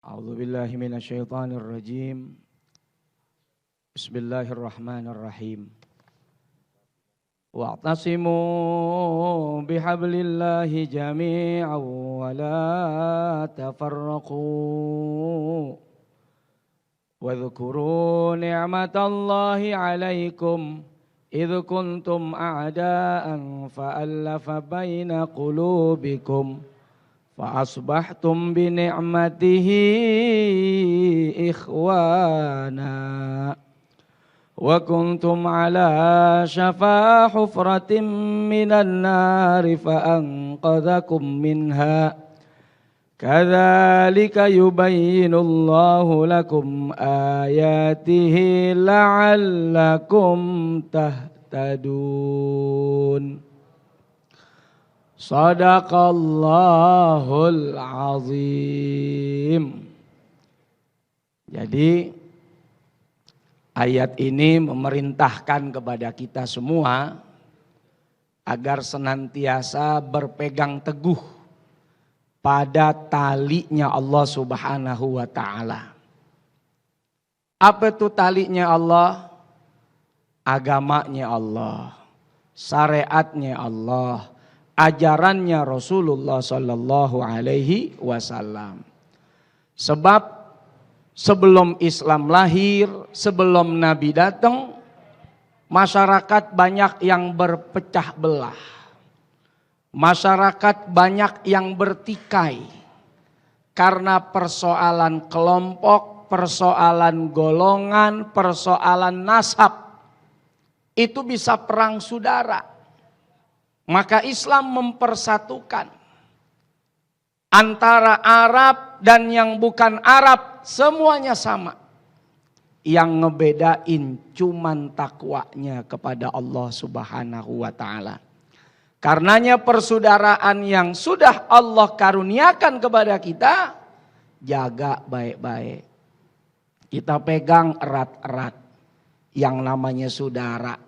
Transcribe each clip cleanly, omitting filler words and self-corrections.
A'udzu billahi minasyaitonir rajim. Bismillahirrahmanirrahim. Wa'tasimu bihablillahi jami'an wa la tafarraqu. Wadhkuru ni'matallahi 'alaikum idh kuntum a'da'an fa'alafa baina qulubikum فأصبحتم بنعمته إخوانا وكنتم على شفا حفرة من النار فأنقذكم منها كذلك يبين الله لكم آياته لعلكم تهتدون. Sadaqallahul azim. Jadi ayat ini memerintahkan kepada kita semua agar senantiasa berpegang teguh pada talinya Allah Subhanahu wa ta'ala. Apa itu talinya Allah? Agamanya Allah, syariatnya Allah, ajarannya Rasulullah Sallallahu Alaihi Wasallam. Sebab sebelum Islam lahir, sebelum Nabi datang, masyarakat banyak yang berpecah belah. Masyarakat banyak yang bertikai karena persoalan kelompok, persoalan golongan, persoalan nasab. Itu bisa perang saudara. Maka Islam mempersatukan antara Arab dan yang bukan Arab, semuanya sama. Yang ngebedain cuman takwanya kepada Allah Subhanahu wa ta'ala. Karenanya persaudaraan yang sudah Allah karuniakan kepada kita, jaga baik-baik. Kita pegang erat-erat yang namanya saudara.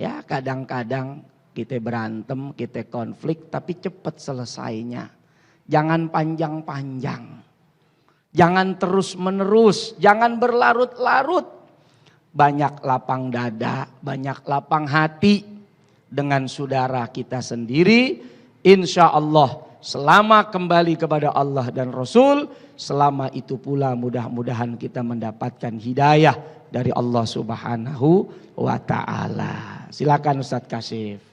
Ya, kadang-kadang kita berantem, kita konflik, tapi cepat selesainya. Jangan panjang-panjang. Jangan terus-menerus, jangan berlarut-larut. Banyak lapang dada, banyak lapang hati dengan saudara kita sendiri. Insya Allah selama kembali kepada Allah dan Rasul, selama itu pula mudah-mudahan kita mendapatkan hidayah dari Allah Subhanahu wa ta'ala. Silakan Ustadz Kasyif.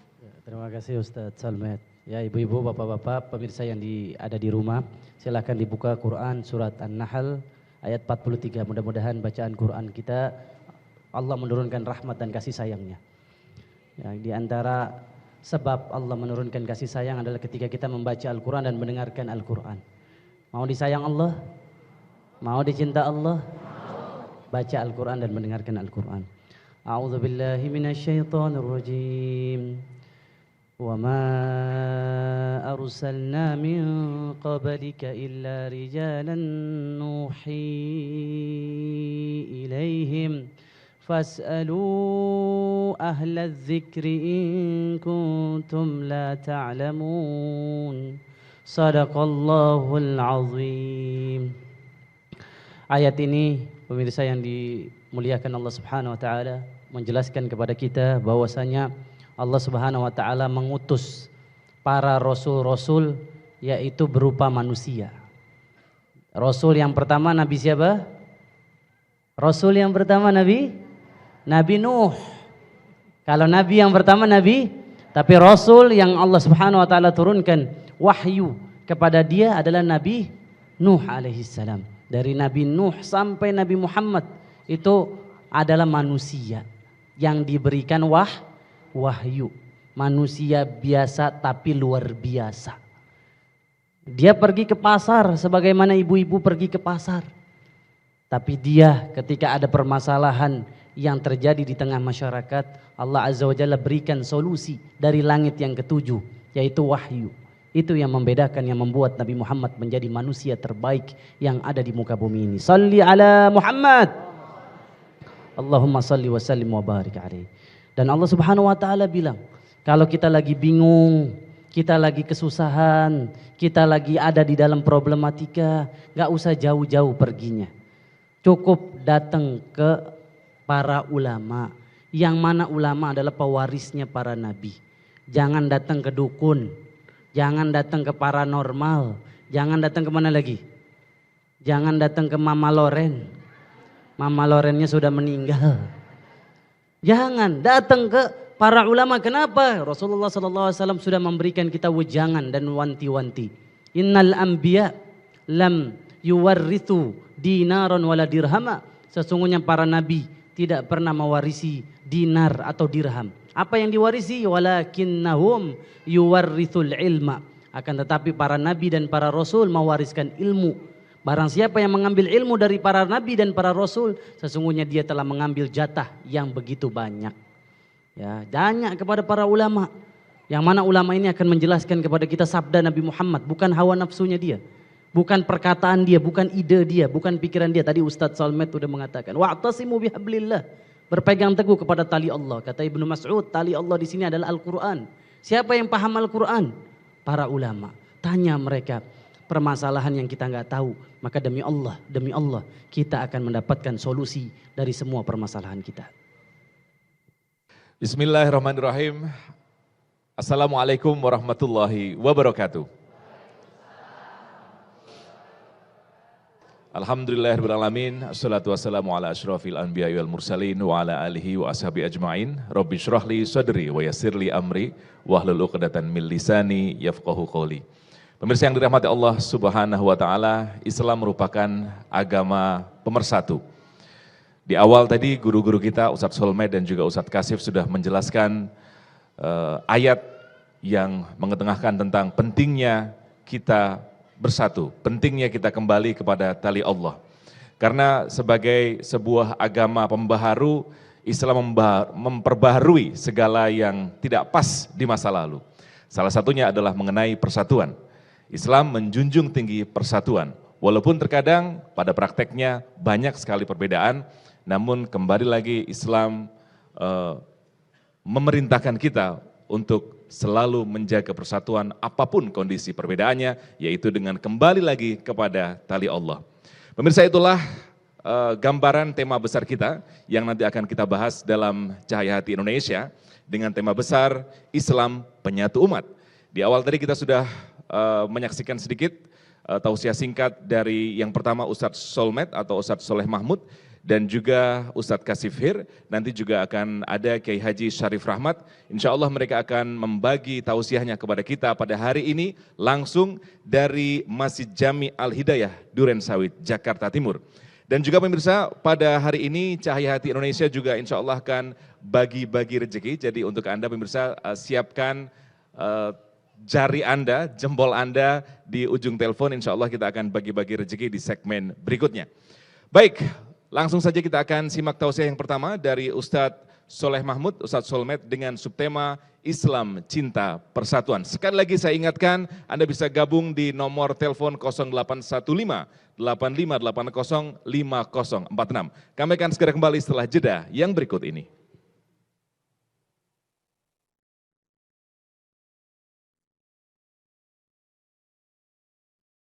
Terima kasih Ustadz Salmet. Ya, ibu-ibu, bapak-bapak, pemirsa yang ada di rumah, silakan dibuka Quran surat An-Nahl ayat 43. Mudah-mudahan bacaan Quran kita Allah menurunkan rahmat dan kasih sayangnya. Ya, di antara sebab Allah menurunkan kasih sayang adalah ketika kita membaca Al-Quran dan mendengarkan Al-Quran. Mau disayang Allah? Mau dicinta Allah? Baca Al-Quran dan mendengarkan Al-Quran. A'udzu billahi minasyaitonir rajim. وَمَا أَرْسَلْنَا مِنْ قَبْلِكَ إِلَّا رِجَالًا نُوحِي إِلَيْهِمْ فَاسْأَلُوا أَهْلَ الذِّكْرِ إِنْ كُنْتُمْ لَا تَعْلَمُونَ صَدَقَ اللَّهُ الْعَظِيمُ. Ayat ini pemirsa yang dimuliakan Allah Subhanahu wa taala menjelaskan kepada kita bahwasanya Allah Subhanahu wa ta'ala mengutus para rasul-rasul yaitu berupa manusia. Rasul yang pertama Nabi siapa? Rasul yang pertama Nabi Nuh. Kalau Nabi yang pertama Nabi, tapi Rasul yang Allah Subhanahu wa ta'ala turunkan wahyu kepada dia adalah Nabi Nuh alaihissalam. Dari Nabi Nuh sampai Nabi Muhammad itu adalah manusia yang diberikan wahyu, manusia biasa tapi luar biasa. Dia pergi ke pasar sebagaimana ibu-ibu pergi ke pasar. Tapi dia ketika ada permasalahan yang terjadi di tengah masyarakat, Allah Azza wa Jalla berikan solusi dari langit yang ketujuh, yaitu wahyu. Itu yang membedakan, yang membuat Nabi Muhammad menjadi manusia terbaik yang ada di muka bumi ini. Salli ala Muhammad. Allahumma salli wa sallim wa barik alaihi. Dan Allah Subhanahu wa ta'ala bilang, kalau kita lagi bingung, kita lagi kesusahan, kita lagi ada di dalam problematika, gak usah jauh-jauh perginya. Cukup datang ke para ulama, yang mana ulama adalah pewarisnya para nabi. Jangan datang ke dukun, jangan datang ke paranormal, jangan datang ke mana lagi? Jangan datang ke Mama Loren. Mama Lorennya sudah meninggal. Jangan datang ke para ulama. Kenapa? Rasulullah SAW sudah memberikan kita wejangan dan wanti-wanti. Innal anbiya lam yuwarrithu dinaran wala dirhama. Sesungguhnya para nabi tidak pernah mewarisi dinar atau dirham. Apa yang diwarisi? Walakinnahum yuwarrithul ilma. Akan tetapi para nabi dan para rasul mewariskan ilmu. Barang siapa yang mengambil ilmu dari para nabi dan para rasul, sesungguhnya dia telah mengambil jatah yang begitu banyak. Ya, tanya kepada para ulama. Yang mana ulama ini akan menjelaskan kepada kita sabda Nabi Muhammad, bukan hawa nafsunya dia, bukan perkataan dia, bukan ide dia, bukan pikiran dia. Tadi Ustadz Salmet sudah mengatakan, wa'tasimu bihablillah, berpegang teguh kepada tali Allah. Kata Ibnu Mas'ud, tali Allah di sini adalah Al-Qur'an. Siapa yang paham Al-Qur'an? Para ulama. Tanya mereka permasalahan yang kita nggak tahu, maka demi Allah kita akan mendapatkan solusi dari semua permasalahan kita. Bismillahirrahmanirrahim. Assalamualaikum warahmatullahi wabarakatuh. Alhamdulillahirrahmanirrahim. Assalatu wassalamu ala asyrafil anbiya wal mursalin wa ala alihi wa ashabi ajma'in. Rabbi syrahli sadri wa yassirli amri wahlul 'uqdatan min lisani yafqahu qawli. Pemirsa yang dirahmati Allah Subhanahu wa taala, Islam merupakan agama pemersatu. Di awal tadi guru-guru kita Ustadz Solmed dan juga Ustadz Kasif sudah menjelaskan ayat yang mengetengahkan tentang pentingnya kita bersatu, pentingnya kita kembali kepada tali Allah. Karena sebagai sebuah agama pembaharu, Islam memperbaharui segala yang tidak pas di masa lalu. Salah satunya adalah mengenai persatuan. Islam menjunjung tinggi persatuan, walaupun terkadang pada prakteknya banyak sekali perbedaan, namun kembali lagi Islam memerintahkan kita untuk selalu menjaga persatuan apapun kondisi perbedaannya, yaitu dengan kembali lagi kepada tali Allah. Pemirsa, itulah gambaran tema besar kita yang nanti akan kita bahas dalam Cahaya Hati Indonesia dengan tema besar Islam Penyatu Umat. Di awal tadi kita sudah menyaksikan sedikit tausiah singkat dari yang pertama Ustadz Solmed atau Ustadz Soleh Mahmud dan juga Ustadz Kasif Hir. Nanti juga akan ada Kiai Haji Syarif Rahmat. Insya Allah mereka akan membagi tausiahnya kepada kita pada hari ini langsung dari Masjid Jami Al-Hidayah Duren Sawit, Jakarta Timur. Dan juga pemirsa, pada hari ini Cahaya Hati Indonesia juga insya Allah akan bagi-bagi rezeki. Jadi untuk Anda pemirsa, siapkan jari Anda, jempol Anda di ujung telepon, insya Allah kita akan bagi-bagi rezeki di segmen berikutnya. Baik, langsung saja kita akan simak tausiah yang pertama dari Ustadz Soleh Mahmud, Ustadz Solmed dengan subtema Islam Cinta Persatuan. Sekali lagi saya ingatkan, Anda bisa gabung di nomor telepon 0815 8580 5046. Kami akan segera kembali setelah jeda yang berikut ini.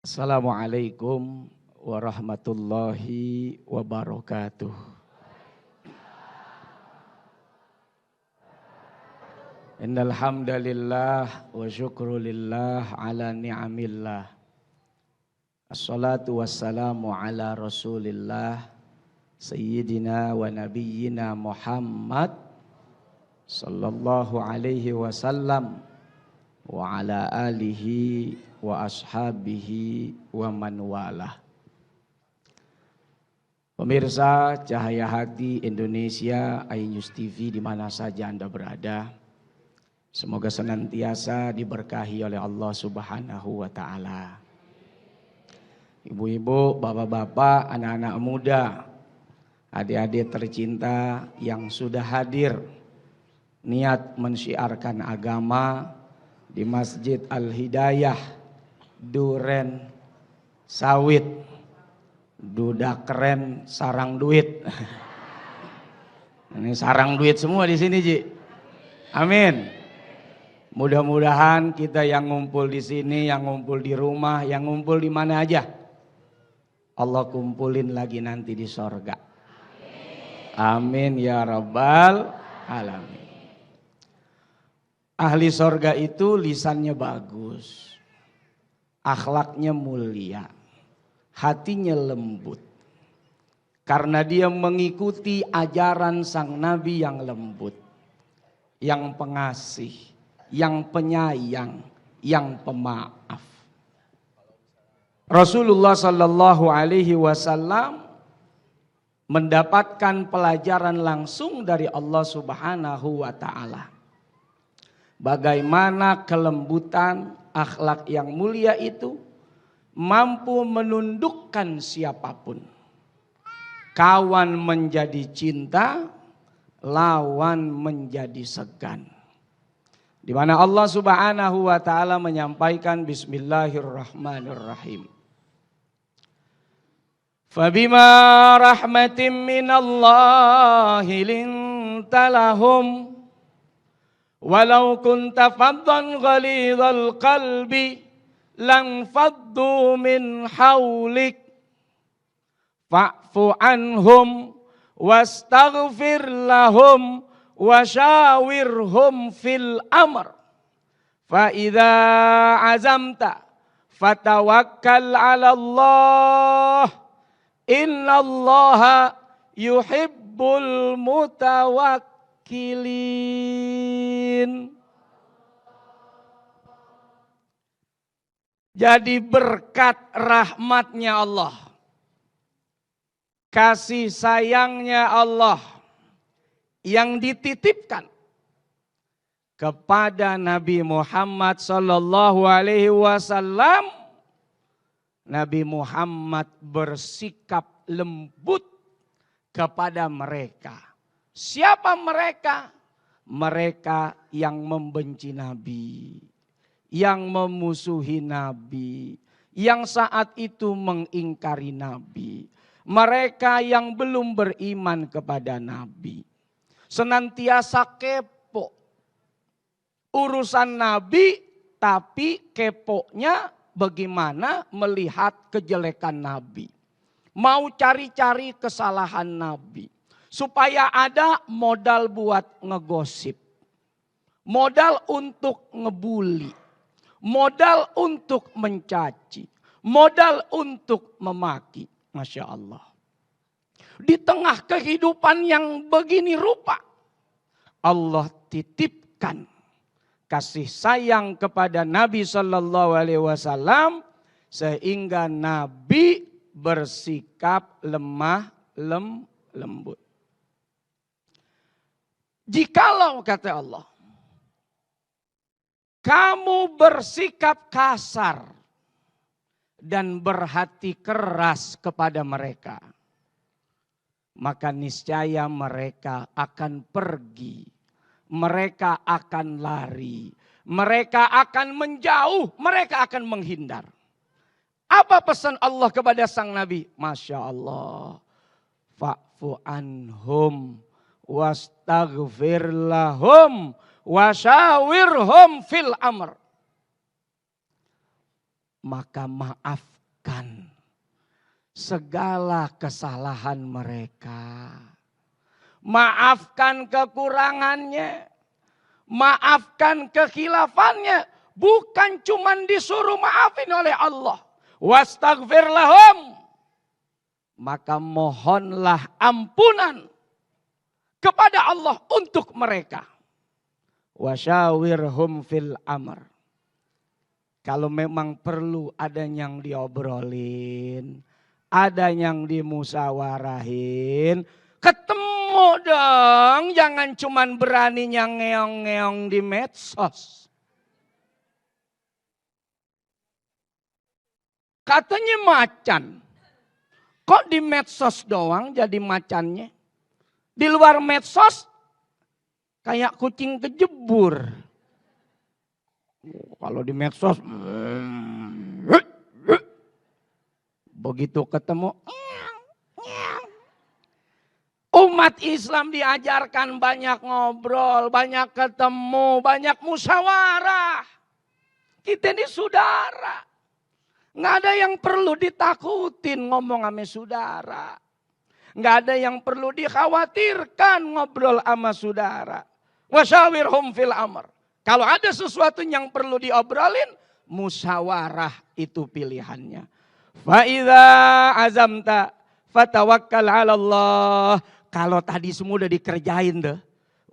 Assalamualaikum warahmatullahi wabarakatuh. Innal hamdalillah wa syukrulillah ala ni'amillah. Assalatu wassalamu ala Rasulillah sayyidina wa nabiyyina Muhammad sallallahu alaihi wasallam wa ala alihi wa ashabihi wa man walah. Pemirsa Cahaya Hati Indonesia, iNews TV di mana saja Anda berada, semoga senantiasa diberkahi oleh Allah Subhanahu wa taala. Ibu-ibu, bapak-bapak, anak-anak muda, adik-adik tercinta yang sudah hadir niat mensyiarkan agama di Masjid Al-Hidayah Duren Sawit, duda keren sarang duit. Ini sarang duit semua di sini, Ji. Amin. Mudah-mudahan kita yang ngumpul di sini, yang ngumpul di rumah, yang ngumpul di mana aja, Allah kumpulin lagi nanti di sorga. Amin ya rabbal alamin. Ahli sorga itu lisannya bagus, akhlaknya mulia, hatinya lembut. Karena dia mengikuti ajaran sang Nabi yang lembut, yang pengasih, yang penyayang, yang pemaaf. Rasulullah Sallallahu Alaihi Wasallam mendapatkan pelajaran langsung dari Allah Subhanahu Wa Taala. Bagaimana kelembutan akhlak yang mulia itu mampu menundukkan siapapun. Kawan menjadi cinta, lawan menjadi segan. Di mana Allah Subhanahu wa taala menyampaikan bismillahirrahmanirrahim. Fabima rahmatin minallahi linta lahum walau kunta faddan ghalidhal qalbi lan faddu min hawlik fa'fu anhum wastaghfir lahum wasyawirhum fil amr fa idza azamta fatawakkal 'ala Allah innallaha yuhibbul mutawakkilin. Jadi berkat rahmatnya Allah, kasih sayangnya Allah yang dititipkan kepada Nabi Muhammad sallallahu alaihi wasallam, Nabi Muhammad bersikap lembut kepada mereka. Siapa mereka? Mereka yang membenci Nabi, yang memusuhi Nabi, yang saat itu mengingkari Nabi. Mereka yang belum beriman kepada Nabi. Senantiasa kepo urusan Nabi, tapi keponya bagaimana melihat kejelekan Nabi. Mau cari-cari kesalahan Nabi. Supaya ada modal buat ngegosip. Modal untuk ngebully. Modal untuk mencaci. Modal untuk memaki. Masya Allah. Di tengah kehidupan yang begini rupa, Allah titipkan kasih sayang kepada Nabi Sallallahu Alaihi Wasallam sehingga Nabi bersikap lemah lembut. Jikalau kata Allah, kamu bersikap kasar dan berhati keras kepada mereka, maka niscaya mereka akan pergi, mereka akan lari, mereka akan menjauh, mereka akan menghindar. Apa pesan Allah kepada sang Nabi? Masya Allah. Fa'fu anhum wastaghfir lahum wasyawirhum fil amr. Maka maafkan segala kesalahan mereka. Maafkan kekurangannya. Maafkan kekhilafannya. Bukan cuma disuruh maafin oleh Allah. Wastaghfir lahum. Maka mohonlah ampunan kepada Allah untuk mereka. Wasyawirhum fil amr. Kalau memang perlu ada yang diobrolin, ada yang dimusawarahin, ketemu dong, jangan cuman beraninya ngeong-ngeong di medsos. Katanya macan, kok di medsos doang jadi macannya? Di luar medsos kayak kucing kejebur. Kalau di medsos begitu ketemu Umat Islam diajarkan banyak ngobrol, banyak ketemu, banyak musyawarah. Kita ini saudara. Nggak ada yang perlu ditakutin ngomong sama saudara. Nggak ada yang perlu dikhawatirkan ngobrol sama saudara. Wasyawirhum fil amr. Kalau ada sesuatu yang perlu diobrolin, musyawarah itu pilihannya. Fa idza azamta fatawakkal 'ala Allah. Kalau tadi semua udah dikerjain deh.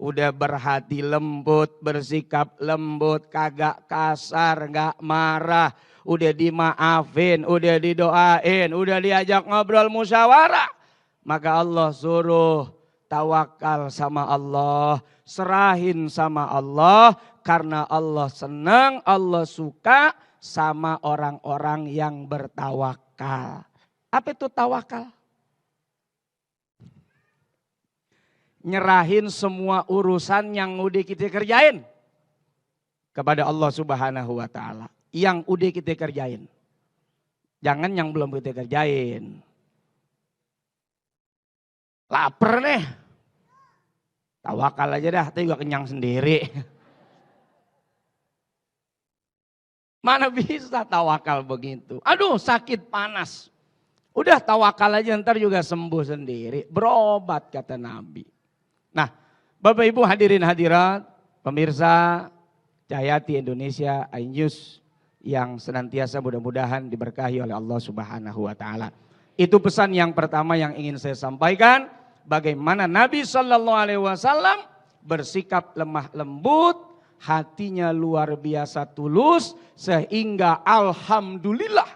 Udah berhati lembut, bersikap lembut, kagak kasar, gak marah. Udah dimaafin, udah didoain, udah diajak ngobrol musyawarah. Maka Allah suruh tawakal sama Allah, serahin sama Allah. Karena Allah senang, Allah suka sama orang-orang yang bertawakal. Apa itu tawakal? Nyerahin semua urusan yang udah kita kerjain kepada Allah Subhanahu wa taala. Yang udah kita kerjain. Jangan yang belum kita kerjain. Laper nih. Tawakal aja dah, tapi juga kenyang sendiri. Mana bisa tawakal begitu? Aduh, sakit panas. Udah tawakal aja ntar juga sembuh sendiri. Berobat kata Nabi. Nah, Bapak Ibu hadirin hadirat, pemirsa Cahayati Indonesia iNews yang senantiasa mudah-mudahan diberkahi oleh Allah Subhanahu wa taala. Itu pesan yang pertama yang ingin saya sampaikan, bagaimana Nabi sallallahu alaihi wasallam bersikap lemah lembut, hatinya luar biasa tulus sehingga alhamdulillah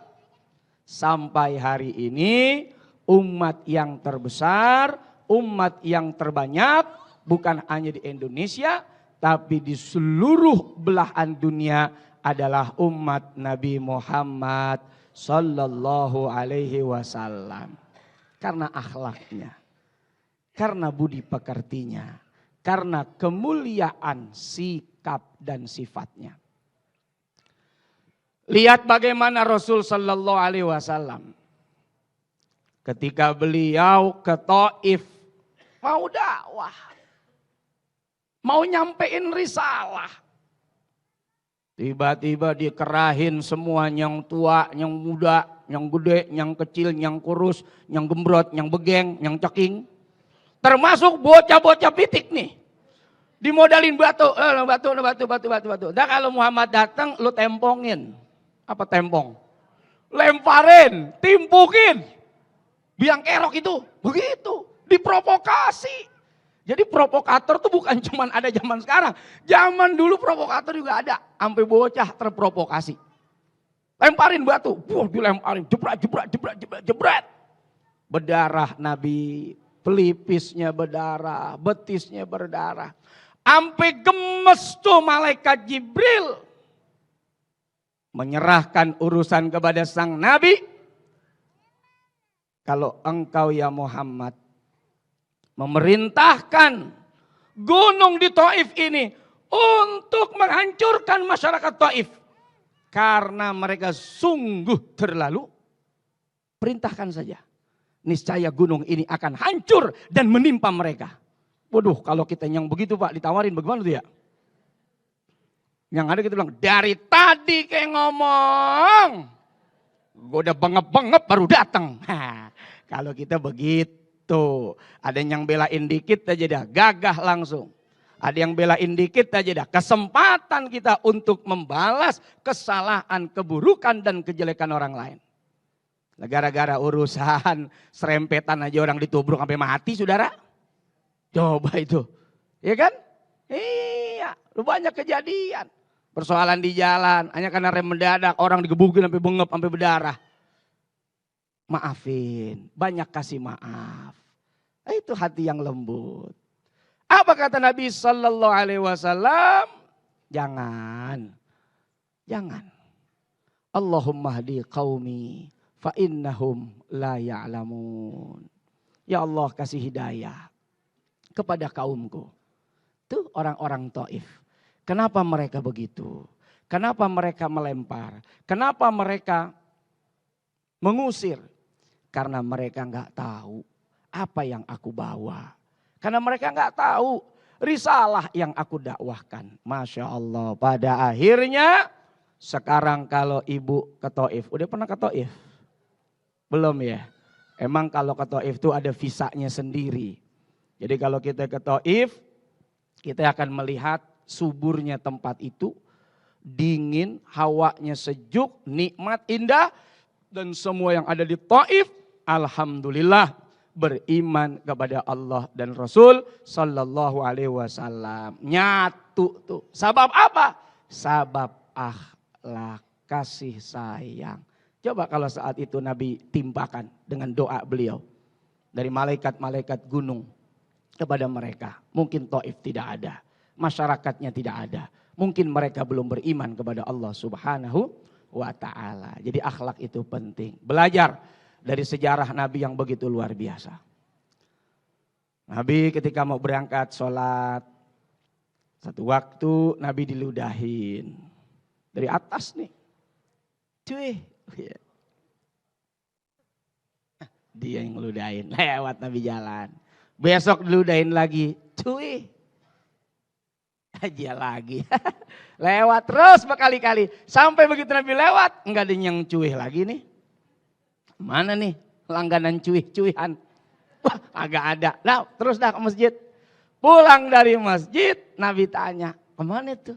sampai hari ini umat yang terbesar, umat yang terbanyak bukan hanya di Indonesia tapi di seluruh belahan dunia adalah umat Nabi Muhammad sallallahu alaihi wasallam. Karena akhlaknya, karena budi pekertinya, karena kemuliaan sikap dan sifatnya. Lihat bagaimana Rasul sallallahu alaihi wasallam ketika beliau ke Taif mau dakwah, mau nyampein risalah. Tiba-tiba dikerahin semua yang tua, yang muda, yang gede, yang kecil, yang kurus, yang gembrot, yang begeng, yang ceking. Termasuk bocah-bocah pitik nih. Dimodalin batu. Dan kalau Muhammad datang lu tempongin. Apa tempong? Lemparin, timpukin. Biang kerok itu, begitu. Diprovokasi. Jadi provokator tuh bukan cuma ada zaman sekarang. Zaman dulu provokator juga ada. Sampai bocah terprovokasi. Lemparin batu. Dilemparin. Jebret. Berdarah Nabi. Pelipisnya berdarah. Betisnya berdarah. Sampai gemes tuh malaikat Jibril. Menyerahkan urusan kepada sang Nabi. Kalau engkau ya Muhammad memerintahkan gunung di Taif ini untuk menghancurkan masyarakat Taif. Karena mereka sungguh terlalu, perintahkan saja. Niscaya gunung ini akan hancur dan menimpa mereka. Waduh, kalau kita yang begitu Pak ditawarin bagaimana tuh ya? Yang ada kita bilang, dari tadi kayak ngomong. Gue udah bengep-bengep baru datang. Kalau kita begitu, ada yang belain dikit aja dah, gagah langsung. Ada yang belain dikit aja dah, kesempatan kita untuk membalas kesalahan, keburukan dan kejelekan orang lain. Gara-gara urusan serempetan aja orang ditubruk sampai mati saudara. Coba itu, ya kan? Iya, lu banyak kejadian. Persoalan di jalan, hanya karena rem mendadak, orang digebukin sampai bengep, sampai berdarah. Maafin, banyak kasih maaf. Itu hati yang lembut. Apa kata Nabi Sallallahu Alaihi Wasallam? Jangan. Allahumma hdi qaumi fa innahum la ya'lamun. Ya Allah kasih hidayah kepada kaumku. Tuh orang-orang Taif. Kenapa mereka begitu? Kenapa mereka melempar? Kenapa mereka mengusir? Karena mereka nggak tahu apa yang aku bawa. Karena mereka nggak tahu risalah yang aku dakwahkan. Masya Allah. Pada akhirnya sekarang kalau ibu ke Taif, udah pernah ke Taif? Belum ya? Emang kalau ke Taif itu ada visanya sendiri. Jadi kalau kita ke Taif, kita akan melihat suburnya tempat itu, dingin, hawanya sejuk, nikmat, indah. Dan semua yang ada di Taif, alhamdulillah beriman kepada Allah dan Rasul sallallahu alaihi wasallam. Nyatu tuh. Sabab apa? Sabab akhlak, kasih sayang. Coba kalau saat itu Nabi timpakan dengan doa beliau dari malaikat-malaikat gunung kepada mereka. Mungkin Taif tidak ada, masyarakatnya tidak ada. Mungkin mereka belum beriman kepada Allah Subhanahu wa ta'ala. Jadi akhlak itu penting. Belajar dari sejarah Nabi yang begitu luar biasa. Nabi ketika mau berangkat sholat, satu waktu Nabi diludahin. Dari atas nih. Cuy. Dia yang ngeludahin. Lewat Nabi jalan. Besok diludahin lagi. Cuy. Aja lagi. Lewat terus berkali-kali. Sampai begitu Nabi lewat. Enggak ada yang cuy lagi nih. Mana nih langganan cuy-cuihan. Wah agak ada. Nah terus dah ke masjid. Pulang dari masjid. Nabi tanya. Kemana tuh?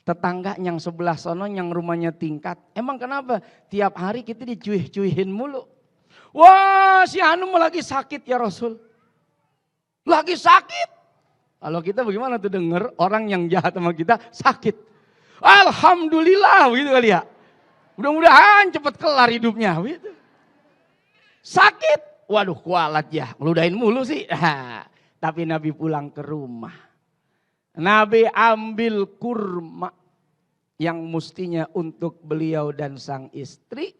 Tetangga yang sebelah sono yang rumahnya tingkat. Emang kenapa? Tiap hari kita dicuih-cuihin mulu. Wah si Hanum lagi sakit ya Rasul. Lagi sakit. Kalau kita bagaimana tuh denger orang yang jahat sama kita sakit. Alhamdulillah begitu kali ya. Mudah-mudahan cepat kelar hidupnya. Begitu. Sakit. Waduh kualat ya. Ngeludahin mulu sih. Tapi Nabi pulang ke rumah. Nabi ambil kurma yang mestinya untuk beliau dan sang istri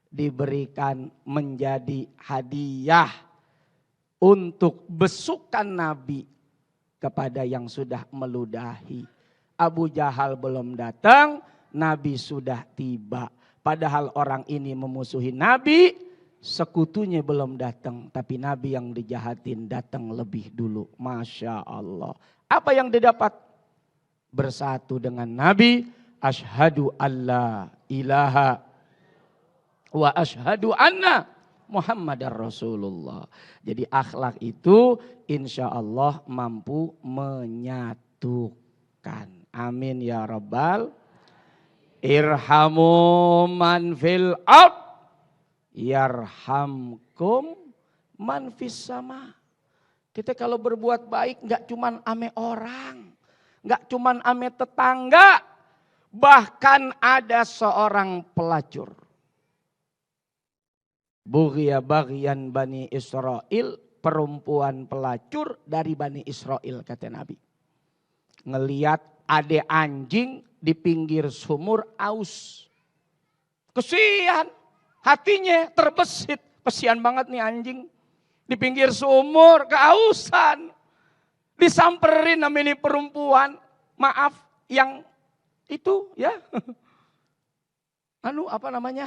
diberikan menjadi hadiah untuk besukan Nabi kepada yang sudah meludahi. Abu Jahal belum datang, Nabi sudah tiba. Padahal orang ini memusuhi Nabi, sekutunya belum datang. Tapi Nabi yang dijahatin datang lebih dulu. Masya Allah. Apa yang didapat? Bersatu dengan Nabi. Asyhadu alla ilaha wa asyhadu anna Muhammadar Rasulullah. Jadi akhlak itu insya Allah mampu menyatukan. Amin ya Rabbal. Irhamu man fil ard yarhamkum man fis sama. Kita kalau berbuat baik nggak cuman ame orang, nggak cuman ame tetangga, bahkan ada seorang pelacur. Bughiya baghyan Bani Israel, perempuan pelacur dari Bani Israel kata Nabi. Ngeliat ada anjing di pinggir sumur aus. Kesian, hatinya terbesit, kesian banget nih anjing. Di pinggir sumur kehausan. Disamperin sama ini perempuan. Maaf yang itu ya. Apa namanya?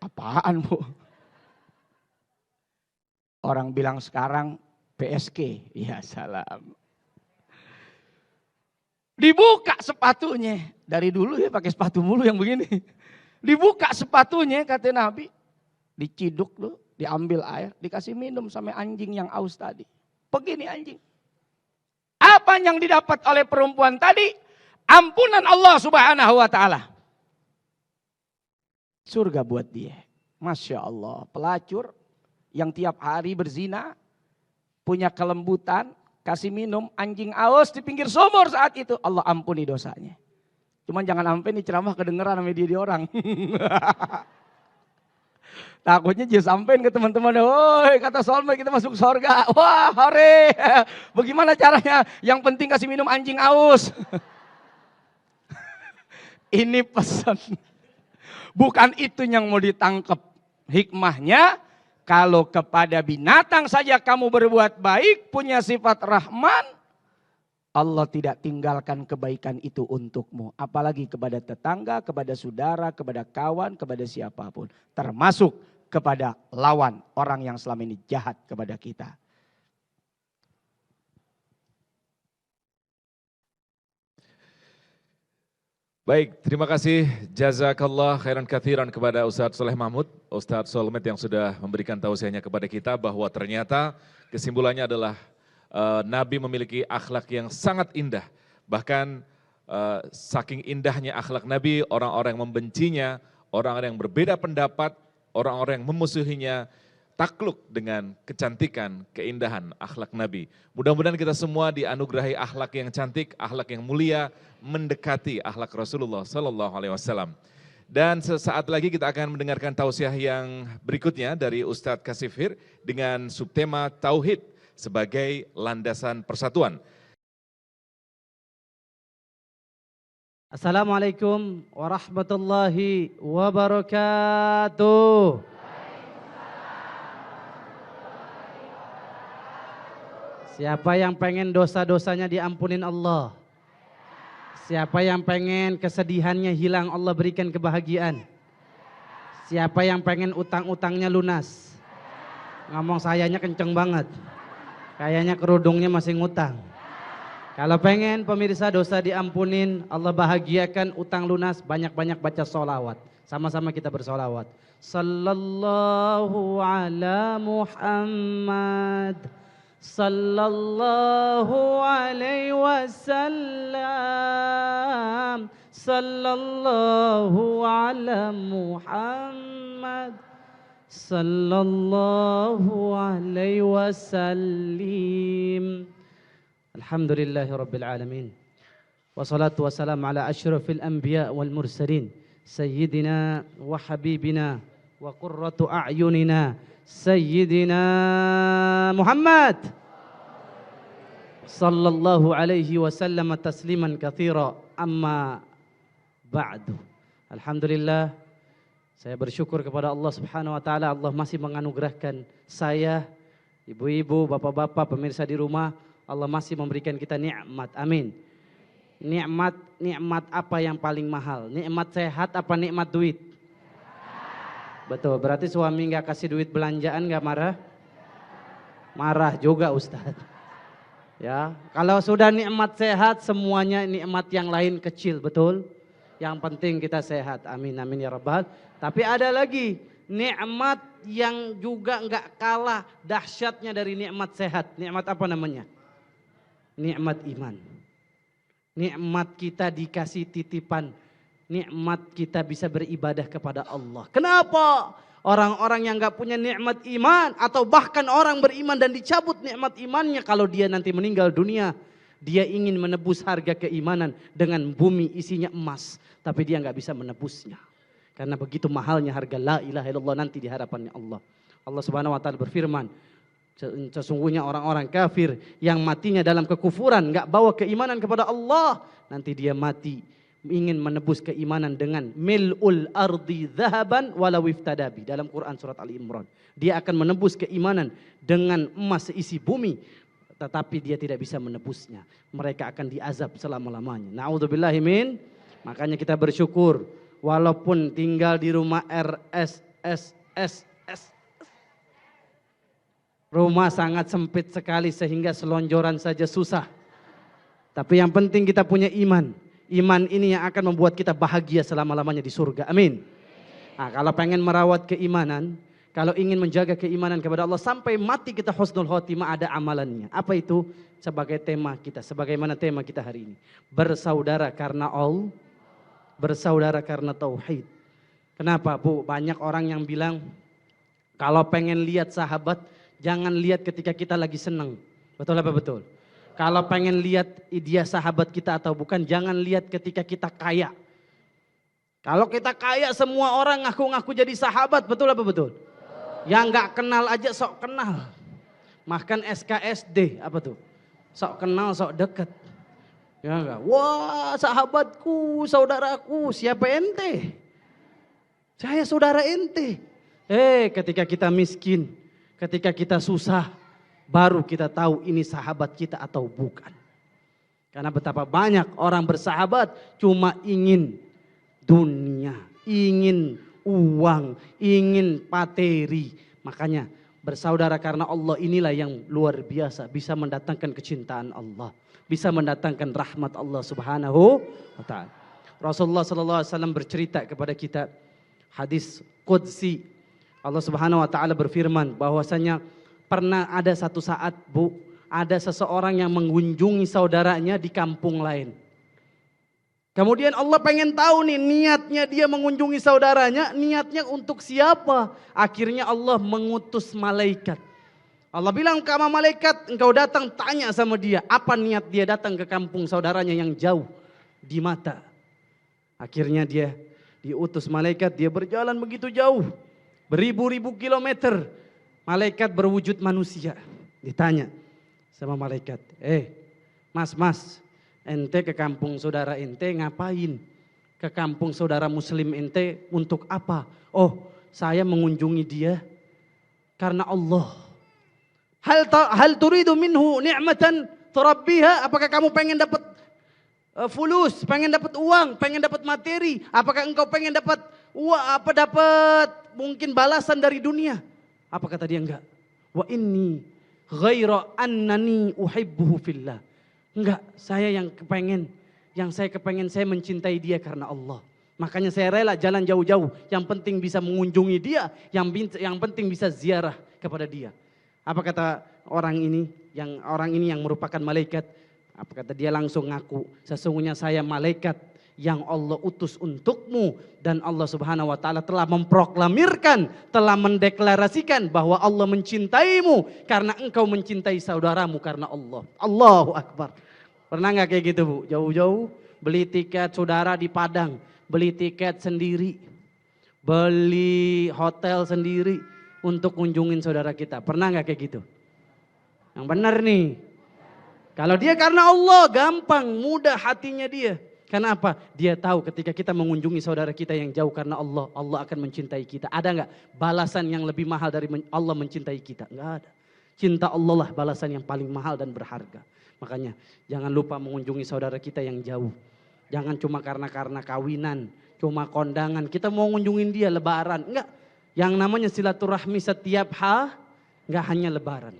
Apaan bu? Orang bilang sekarang PSG. Ya salam. Dibuka sepatunya. Dari dulu ya pakai sepatu mulu yang begini. Dibuka sepatunya kata Nabi. Diciduk tuh, diambil air, dikasih minum sampai anjing yang aus tadi. Begini anjing. Apa yang didapat oleh perempuan tadi? Ampunan Allah Subhanahu wa ta'ala. Surga buat dia. Masya Allah. Pelacur yang tiap hari berzina, punya kelembutan, kasih minum anjing aus di pinggir sumur saat itu. Allah ampuni dosanya. Cuman jangan sampai nih ceramah kedengeran sama dia orang. Takutnya dia sampein ke teman-teman, woi kata Solmai kita masuk surga. Wah hore, bagaimana caranya? Yang penting kasih minum anjing aus. Ini pesan. Bukan itu yang mau ditangkap. Hikmahnya, kalau kepada binatang saja kamu berbuat baik, punya sifat Rahman, Allah tidak tinggalkan kebaikan itu untukmu. Apalagi kepada tetangga, kepada saudara, kepada kawan, kepada siapapun. Termasuk kepada lawan orang yang selama ini jahat kepada kita. Baik, terima kasih jazakallah khairan katsiran kepada Ustadz Soleh Mahmud, Ustadz Solmed yang sudah memberikan tausiahnya kepada kita bahwa ternyata kesimpulannya adalah Nabi memiliki akhlak yang sangat indah. Bahkan saking indahnya akhlak Nabi, orang-orang yang membencinya, orang-orang yang berbeda pendapat, orang-orang yang memusuhinya, takluk dengan kecantikan, keindahan akhlak Nabi. Mudah-mudahan kita semua dianugerahi akhlak yang cantik, akhlak yang mulia, mendekati akhlak Rasulullah Sallallahu Alaihi Wasallam. Dan sesaat lagi kita akan mendengarkan tausiah yang berikutnya dari Ustadz Kasifir dengan subtema Tauhid sebagai landasan persatuan. Assalamualaikum warahmatullahi wabarakatuh. Siapa yang pengen dosa-dosanya diampunin Allah? Siapa yang pengen kesedihannya hilang, Allah berikan kebahagiaan? Siapa yang pengen utang-utangnya lunas? Ngomong sayanya kenceng banget. Kayaknya kerudungnya masih ngutang. Kalau pengen pemirsa dosa diampunin, Allah bahagiakan, utang lunas, banyak-banyak baca sholawat. Sama-sama kita bersolawat. Sallallahu ala Muhammad. Sallallahu alaihi wasallam. Sallallahu ala Muhammad. Sallallahu alaihi wasallim. Alhamdulillahi rabbil alamin. Wassalatu wassalamu ala asyrafil anbiya wal mursalin. Sayyidina wa habibina wa qurratu a'yunina. Sayyidina Muhammad sallallahu alaihi wasallam tasliman katsira, amma ba'du. Alhamdulillah, saya bersyukur kepada Allah Subhanahu wa taala. Allah masih menganugerahkan saya, ibu-ibu, bapak-bapak, pemirsa di rumah. Allah masih memberikan kita nikmat. Amin. Nikmat apa yang paling mahal? Nikmat sehat apa nikmat duit? Betul, berarti suami nggak kasih duit belanjaan nggak marah? Marah juga Ustaz. Ya, kalau sudah nikmat sehat, semuanya nikmat yang lain kecil, betul? Yang penting kita sehat, amin amin ya rabbal. Tapi ada lagi nikmat yang juga nggak kalah dahsyatnya dari nikmat sehat. Nikmat apa namanya? Nikmat iman. Nikmat kita dikasih titipan. Nikmat kita bisa beribadah kepada Allah. Kenapa? Orang-orang yang gak punya nikmat iman, atau bahkan orang beriman dan dicabut nikmat imannya, kalau dia nanti meninggal dunia, dia ingin menebus harga keimanan dengan bumi isinya emas, tapi dia gak bisa menebusnya. Karena begitu mahalnya harga la ilaha illallah nanti di hadapannya Allah. Allah Subhanahu wa taala berfirman, sesungguhnya orang-orang kafir yang matinya dalam kekufuran, gak bawa keimanan kepada Allah, nanti dia mati ingin menebus keimanan dengan mil'ul ardi zahaban walau iftadabi, dalam Quran surat Ali Imran. Dia akan menebus keimanan dengan emas seisi bumi, tetapi dia tidak bisa menebusnya. Mereka akan diazab selama-lamanya. Na'udzubillahi min. Makanya kita bersyukur walaupun tinggal di rumah RSSS. Rumah sangat sempit sekali sehingga selonjoran saja susah. Tapi yang penting kita punya iman. Iman ini yang akan membuat kita bahagia selama-lamanya di surga. Amin. Nah, kalau pengen merawat keimanan, kalau ingin menjaga keimanan kepada Allah sampai mati kita husnul khotimah, ada amalannya. Apa itu? Sebagai tema kita, sebagaimana tema kita hari ini. Bersaudara karena Allah, bersaudara karena tauhid. Kenapa, Bu? Banyak orang yang bilang kalau pengen lihat sahabat, jangan lihat ketika kita lagi senang. Betul apa betul? Kalau pengen lihat dia sahabat kita atau bukan, jangan lihat ketika kita kaya. Kalau kita kaya semua orang ngaku-ngaku jadi sahabat, betul apa betul? Yang gak kenal aja sok kenal. Makan SKSD, apa tuh? Sok kenal, sok deket. Ya enggak? Wah sahabatku, saudaraku, siapa ente? Saya saudara ente. Ketika kita miskin, ketika kita susah, baru kita tahu ini sahabat kita atau bukan. Karena betapa banyak orang bersahabat cuma ingin dunia, ingin uang, ingin materi. Makanya bersaudara karena Allah inilah yang luar biasa, bisa mendatangkan kecintaan Allah, bisa mendatangkan rahmat Allah Subhanahu wa taala. Rasulullah sallallahu alaihi wasallam bercerita kepada kita hadis qudsi. Allah Subhanahu wa taala berfirman bahwasanya pernah ada satu saat, Bu, ada seseorang yang mengunjungi saudaranya di kampung lain. Kemudian Allah pengen tahu nih niatnya dia mengunjungi saudaranya, niatnya untuk siapa? Akhirnya Allah mengutus malaikat. Allah bilang ke malaikat, engkau datang tanya sama dia, apa niat dia datang ke kampung saudaranya yang jauh di mata. Akhirnya dia diutus malaikat, dia berjalan begitu jauh, beribu-ribu kilometer. Malaikat berwujud manusia. Ditanya sama malaikat, mas, ente ke kampung saudara ente ngapain? Ke kampung saudara muslim ente untuk apa? Oh, saya mengunjungi dia karena Allah. Hal turidu minhu ni'matan turabbiha? Apakah kamu pengen dapat fulus, pengen dapat uang, pengen dapat materi? Apakah engkau pengen dapat dapat mungkin balasan dari dunia? Apa kata dia? Enggak. Wa inni ghaira annani uhibbuhu fillah. Enggak, saya kepengen saya mencintai dia karena Allah. Makanya saya rela jalan jauh-jauh, yang penting bisa mengunjungi dia, yang penting bisa ziarah kepada dia. Apa kata orang ini yang merupakan malaikat? Apa kata dia? Langsung ngaku, sesungguhnya saya malaikat yang Allah utus untukmu, dan Allah Subhanahu wa taala telah memproklamirkan, telah mendeklarasikan bahwa Allah mencintaimu karena engkau mencintai saudaramu karena Allah. Allahu Akbar. Pernah nggak kayak gitu, Bu? Jauh-jauh beli tiket saudara di Padang, beli tiket sendiri, beli hotel sendiri untuk kunjungin saudara kita. Pernah nggak kayak gitu? Yang benar nih. Kalau dia karena Allah, gampang, mudah hatinya dia. Karena apa? Dia tahu ketika kita mengunjungi saudara kita yang jauh karena Allah, Allah akan mencintai kita. Ada nggak balasan yang lebih mahal dari Allah mencintai kita? Nggak ada. Cinta Allah lah balasan yang paling mahal dan berharga. Makanya jangan lupa mengunjungi saudara kita yang jauh. Jangan cuma karena kawinan, cuma kondangan. Kita mau ngunjungin dia lebaran. Enggak. Yang namanya silaturahmi setiap enggak hanya lebaran.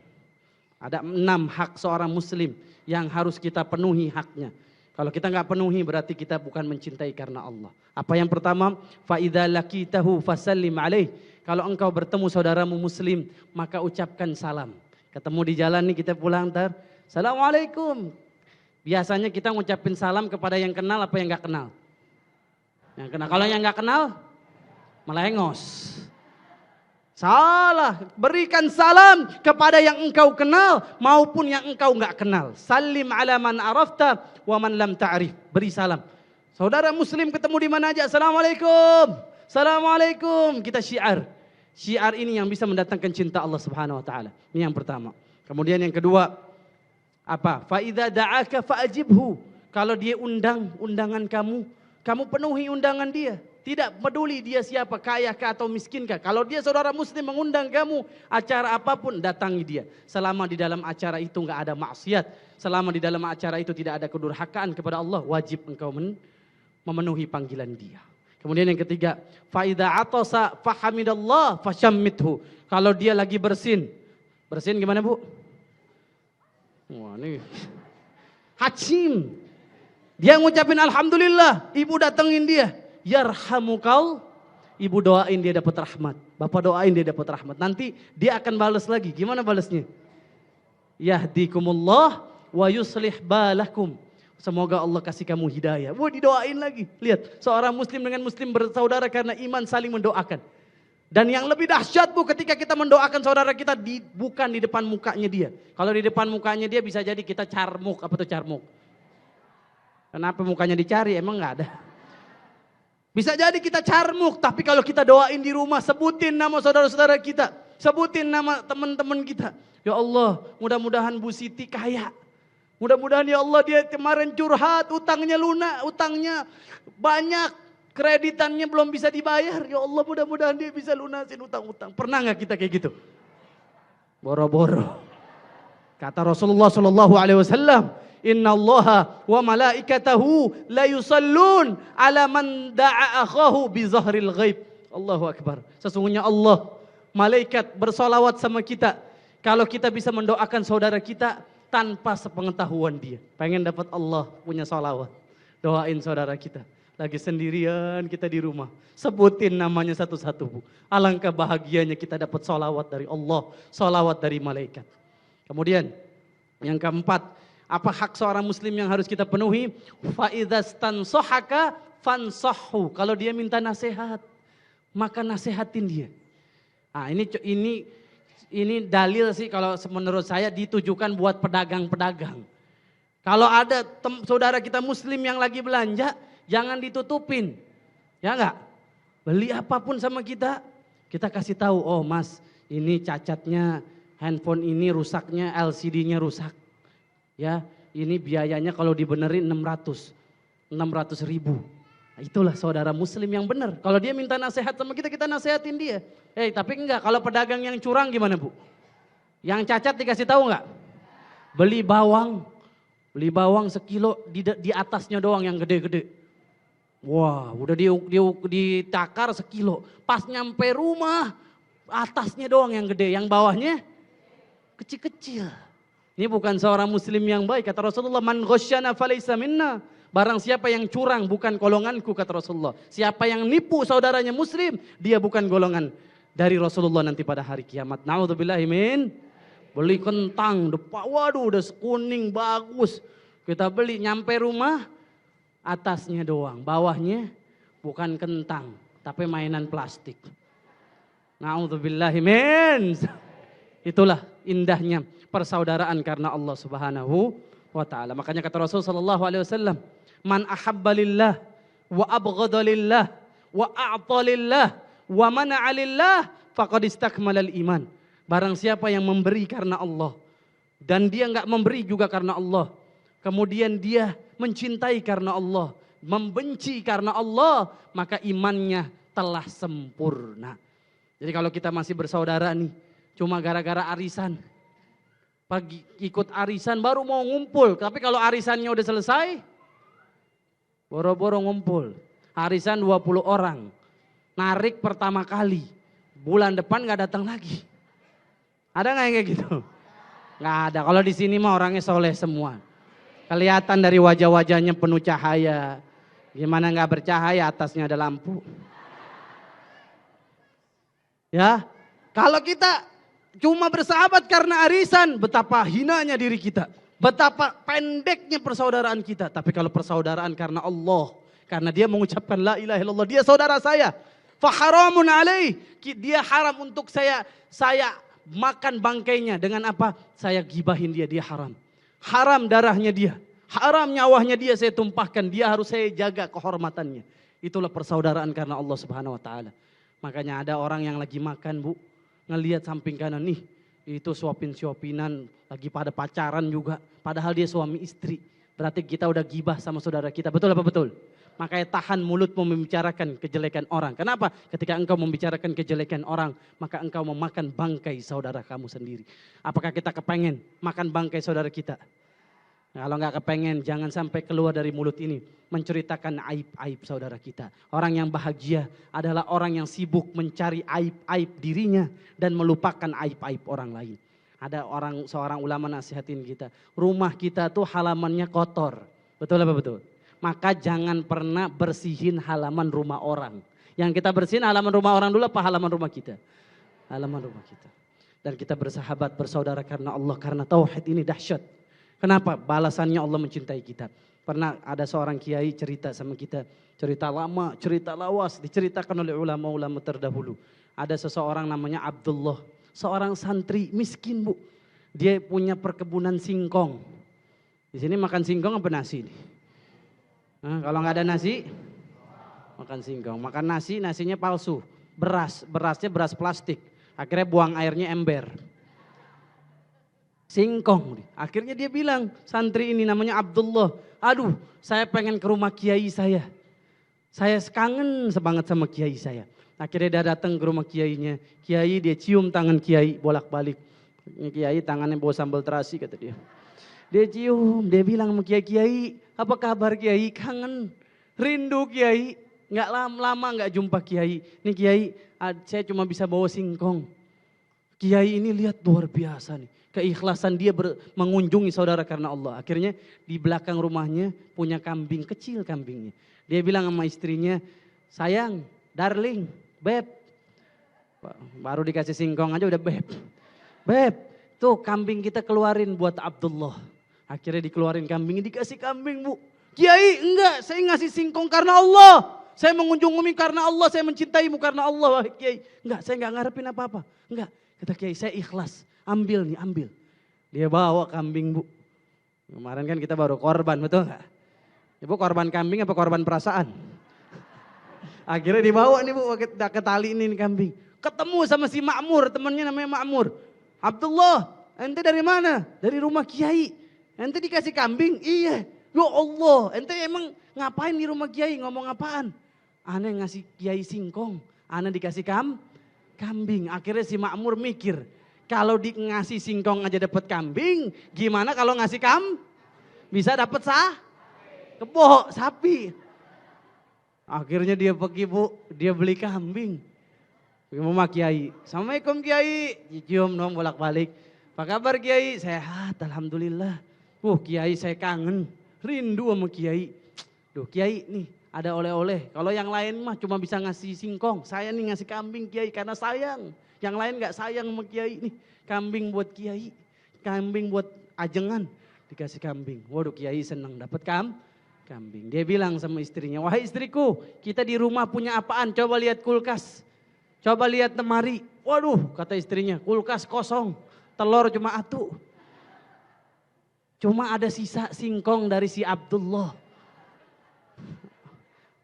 Ada 6 hak seorang muslim yang harus kita penuhi haknya. Kalau kita enggak penuhi berarti kita bukan mencintai karena Allah. Apa yang pertama? Fa idza laqitahu fasallim alaih. Kalau engkau bertemu saudaramu muslim, maka ucapkan salam. Ketemu di jalan nih kita pulang ntar, Assalamualaikum. Biasanya kita ngucapin salam kepada yang kenal apa yang enggak kenal? Yang kenal. Kalau yang enggak kenal, melengos. Salah, berikan salam kepada yang engkau kenal maupun yang engkau enggak kenal. Salim ala man arafta wa man lam ta'rif. Beri salam. Saudara muslim ketemu di mana aja, Assalamualaikum. Assalamualaikum. Kita syiar. Syiar ini yang bisa mendatangkan cinta Allah Subhanahu wa taala. Ini yang pertama. Kemudian yang kedua, apa? Fa idza da'aka fa'ajibhu. Kalau dia undangan kamu penuhi undangan dia. Tidak peduli dia siapa, kaya kah atau miskin kah. Kalau dia saudara muslim mengundang kamu, acara apapun datangi dia. Selama di dalam acara itu enggak ada maksiat, selama di dalam acara itu tidak ada kedurhakaan kepada Allah, wajib engkau memenuhi panggilan dia. Kemudian yang ketiga, fa idza atasa fahamidallah fashammithu. Kalau dia lagi bersin gimana, Bu? Wah, ini Hacim. Dia ngucapin alhamdulillah, ibu datengin dia. Yarhamukal, ibu doain dia dapat rahmat. Bapak doain dia dapat rahmat. Nanti dia akan balas lagi. Gimana balasnya? Yahdikumullah wa yuslih balakum. Semoga Allah kasih kamu hidayah. Wah, didoain lagi. Lihat, seorang muslim dengan muslim bersaudara karena iman saling mendoakan. Dan yang lebih dahsyat, Bu, ketika kita mendoakan saudara kita bukan di depan mukanya dia. Kalau di depan mukanya dia bisa jadi kita carmuk. Apa tuh carmuk? Kenapa mukanya dicari? Emang nggak ada. Bisa jadi kita carmuk, tapi kalau kita doain di rumah, sebutin nama saudara-saudara kita, sebutin nama teman-teman kita. Ya Allah, mudah-mudahan Bu Siti kaya. Mudah-mudahan ya Allah dia kemarin curhat, utangnya lunak, utangnya banyak, kreditannya belum bisa dibayar. Ya Allah, mudah-mudahan dia bisa lunasin utang-utang. Pernah nggak kita kayak gitu? Boro-boro. Kata Rasulullah SAW, Inna Allaha wa malaikatahu la yusallun ala man da'a akhahu bi zahril ghaib. Allahu Akbar. Sesungguhnya Allah, malaikat bersolawat sama kita. Kalau kita bisa mendoakan saudara kita tanpa sepengetahuan dia. Pengen dapat Allah punya solawat. Doain saudara kita. Lagi sendirian kita di rumah. Sebutin namanya satu-satu, Bu. Alangkah bahagianya kita dapat solawat dari Allah. Solawat dari malaikat. Kemudian yang keempat, apa hak seorang muslim yang harus kita penuhi? Fa'idastansohaka fansahhu. Kalau dia minta nasihat, maka nasihatin dia. Nah, ini dalil sih kalau menurut saya ditujukan buat pedagang-pedagang. Kalau ada saudara kita muslim yang lagi belanja, jangan ditutupin. Ya enggak? Beli apapun sama kita, kita kasih tahu, oh mas, ini cacatnya, handphone ini rusaknya, LCD-nya rusak. Ya, ini biayanya kalau dibenerin 600 ribu. Nah, itulah saudara muslim yang benar. Kalau dia minta nasihat sama kita, kita nasihatin dia. Tapi enggak, kalau pedagang yang curang gimana, Bu? Yang cacat dikasih tahu enggak? Beli bawang sekilo, di atasnya doang yang gede-gede. Wah, udah ditakar sekilo. Pas nyampe rumah, atasnya doang yang gede, yang bawahnya kecil-kecil. Ini bukan seorang muslim yang baik. Kata Rasulullah, man ghasyana falaysa minna. Barang siapa yang curang bukan golonganku, kata Rasulullah. Siapa yang nipu saudaranya muslim, dia bukan golongan dari Rasulullah nanti pada hari kiamat. Na'udzubillahi min. Beli kentang, waduh udah kuning bagus. Kita beli, nyampe rumah, atasnya doang. Bawahnya bukan kentang, tapi mainan plastik. Na'udzubillahi min. Itulah indahnya persaudaraan karena Allah Subhanahu wa taala. Makanya kata Rasul sallallahu alaihi wasallam, man ahabba lillah wa abghadha lillah wa a'ta lillah wa mana'a lillah faqad istakmalal iman. Barang siapa yang memberi karena Allah dan dia enggak memberi juga karena Allah, kemudian dia mencintai karena Allah, membenci karena Allah, maka imannya telah sempurna. Jadi kalau kita masih bersaudara nih, cuma gara-gara arisan, pagi ikut arisan baru mau ngumpul, tapi kalau arisannya udah selesai, boro-boro ngumpul. Arisan 20 orang, narik pertama kali, bulan depan gak datang lagi. Ada gak yang kayak gitu? Gak ada, kalau di sini mah orangnya soleh semua. Kelihatan dari wajah-wajahnya penuh cahaya. Gimana gak bercahaya, atasnya ada lampu. Ya, kalau kita cuma bersahabat karena arisan, betapa hinanya diri kita. Betapa pendeknya persaudaraan kita. Tapi kalau persaudaraan karena Allah, karena dia mengucapkan la ilaha illallah, dia saudara saya. Faharamun alaih, dia haram untuk saya makan bangkainya. Dengan apa? Saya gibahin dia haram. Haram darahnya dia, haram nyawanya dia saya tumpahkan, dia harus saya jaga kehormatannya. Itulah persaudaraan karena Allah Subhanahu wa taala. Makanya ada orang yang lagi makan, Bu, ngelihat samping kanan nih, itu suapin-suapinan, lagi pada pacaran juga, padahal dia suami istri. Berarti kita udah gibah sama saudara kita, betul apa betul? Makanya tahan mulutmu membicarakan kejelekan orang. Kenapa? Ketika engkau membicarakan kejelekan orang, maka engkau memakan bangkai saudara kamu sendiri. Apakah kita kepengen makan bangkai saudara kita? Nah, kalau nggak kepengen, jangan sampai keluar dari mulut ini menceritakan aib-aib saudara kita. Orang yang bahagia adalah orang yang sibuk mencari aib-aib dirinya dan melupakan aib-aib orang lain. Ada seorang ulama nasihatin kita, rumah kita tuh halamannya kotor. Betul apa betul? Maka jangan pernah bersihin halaman rumah orang. Yang kita bersihin halaman rumah orang dulu apa halaman rumah kita? Halaman rumah kita. Dan kita bersahabat, bersaudara karena Allah, karena tauhid ini dahsyat. Kenapa? Balasannya Allah mencintai kita. Pernah ada seorang kiai cerita sama kita, cerita lama, cerita lawas, diceritakan oleh ulama-ulama terdahulu. Ada seseorang namanya Abdullah, seorang santri miskin, Bu. Dia punya perkebunan singkong. Di sini makan singkong apa nasi nih? Kalau nggak ada nasi, makan singkong. Makan nasi, nasinya palsu. Berasnya beras plastik. Akhirnya buang airnya ember. Singkong. Akhirnya dia bilang, santri ini namanya Abdullah. Aduh, saya pengen ke rumah kiai saya. Saya kangen banget sama kiai saya. Akhirnya dia datang ke rumah kiainya. Kiai, dia cium tangan kiai bolak-balik. Kiai tangannya bawa sambal terasi, kata dia. Dia cium, dia bilang sama kiai, apa kabar kiai? Kangen, rindu kiai. Nggak lama nggak jumpa kiai. Nih kiai, saya cuma bisa bawa singkong. Kiai ini lihat luar biasa nih. Keikhlasan dia mengunjungi saudara karena Allah. Akhirnya di belakang rumahnya punya kambing, kecil kambingnya. Dia bilang sama istrinya, sayang, darling, beb. Baru dikasih singkong aja udah beb. Beb, tuh kambing kita keluarin buat Abdullah. Akhirnya dikeluarin kambingnya, dikasih kambing bu. Kiai enggak, saya ngasih singkong karena Allah. Saya mengunjungi karena Allah, saya mencintaimu karena Allah. Kiai, enggak, saya enggak ngarepin apa-apa. Enggak, kata Kiai, saya ikhlas. Ambil nih, ambil. Dia bawa kambing bu. Kemarin kan kita baru korban, betul nggak? Ibu korban kambing apa korban perasaan? Akhirnya dibawa nih bu, ke tali ini nih kambing. Ketemu sama si Makmur, temannya namanya Makmur. Abdullah, ente dari mana? Dari rumah Kiai. Ente dikasih kambing? Iya. Ya Allah, ente emang ngapain di rumah Kiai? Ngomong apaan? Ana ngasih Kiai singkong, ana dikasih kambing. Akhirnya si Makmur mikir, kalau ngasih singkong aja dapat kambing, gimana kalau ngasih bisa dapat kebo, sapi. Akhirnya dia pergi bu, dia beli kambing. Rumah Kiai, Assalamualaikum Kiai, cium dong bolak-balik. Apa kabar Kiai? Sehat, alhamdulillah. Kiai saya kangen, rindu sama Kiai. Duh Kiai nih ada oleh-oleh. Kalau yang lain mah cuma bisa ngasih singkong, saya nih ngasih kambing Kiai karena sayang. Yang lain gak sayang sama Kiai nih, kambing buat Kiai, kambing buat ajengan, dikasih kambing. Waduh Kiai senang dapat kambing. Dia bilang sama istrinya, wahai istriku, kita di rumah punya apaan? Coba lihat kulkas, coba lihat lemari. Waduh kata istrinya, kulkas kosong, telur cuma atu. Cuma ada sisa singkong dari si Abdullah.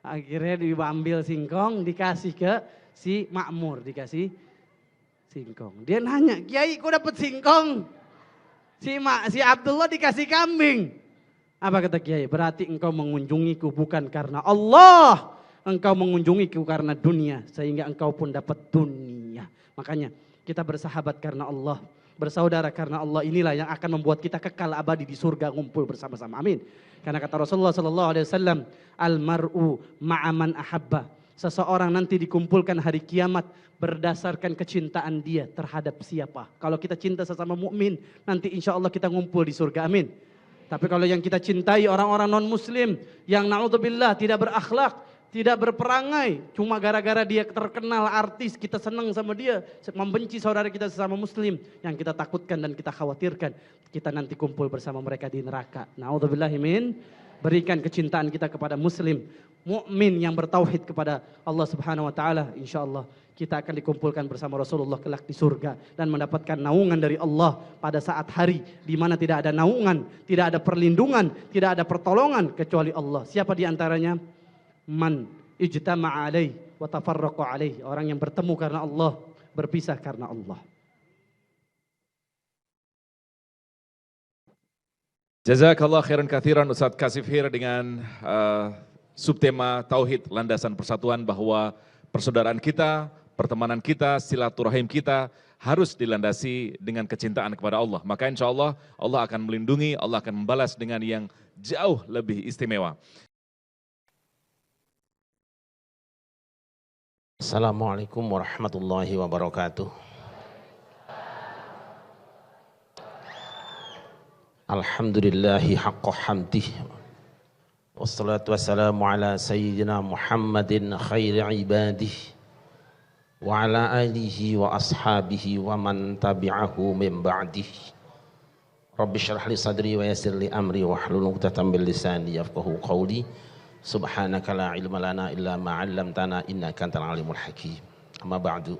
Akhirnya diambil singkong, dikasih ke si Makmur, dikasih singkong. Dia nanya, Kiai kok dapat singkong? Si Abdullah dikasih kambing. Apa kata Kiai? Berarti engkau mengunjungiku bukan karena Allah. Engkau mengunjungiku karena dunia. Sehingga engkau pun dapat dunia. Makanya kita bersahabat karena Allah. Bersaudara karena Allah, inilah yang akan membuat kita kekal abadi di surga, ngumpul bersama-sama. Amin. Karena kata Rasulullah SAW, Al-mar'u ma'aman ahabba. Seseorang nanti dikumpulkan hari kiamat berdasarkan kecintaan dia terhadap siapa. Kalau kita cinta sesama mukmin, nanti insya Allah kita ngumpul di surga, amin. Tapi kalau yang kita cintai orang-orang non muslim, yang na'udzubillah tidak berakhlak, tidak berperangai, cuma gara-gara dia terkenal artis, kita senang sama dia, membenci saudara kita sesama muslim, yang kita takutkan dan kita khawatirkan, kita nanti kumpul bersama mereka di neraka. Na'udzubillahimin. Berikan kecintaan kita kepada muslim, mukmin yang bertauhid kepada Allah Subhanahu wa taala. Insyaallah kita akan dikumpulkan bersama Rasulullah kelak di surga dan mendapatkan naungan dari Allah pada saat hari di mana tidak ada naungan, tidak ada perlindungan, tidak ada pertolongan kecuali Allah. Siapa di antaranya? Man ijtama'a alaih wa tafarraqa alaih. Orang yang bertemu karena Allah, berpisah karena Allah. Jazakallah khairan katsiran Ustadz Kasifhir dengan subtema Tauhid Landasan Persatuan, bahwa persaudaraan kita, pertemanan kita, silaturahim kita harus dilandasi dengan kecintaan kepada Allah. Maka insya Allah, Allah akan melindungi, Allah akan membalas dengan yang jauh lebih istimewa. Assalamualaikum warahmatullahi wabarakatuh. Alhamdulillahi haqqa hamdih. Wassalatu wassalamu ala sayyidina Muhammadin khairi ibadih. Wa ala alihi wa ashabihi wa man tabi'ahu min ba'dih. Rabbi syrah li sadri wa yassir li amri wa hlul 'uqdatam min lisani yafqahu qawli. Subhanaka la ilma lana illa ma 'allamtana innaka antal alimul hakim. Amma ba'du.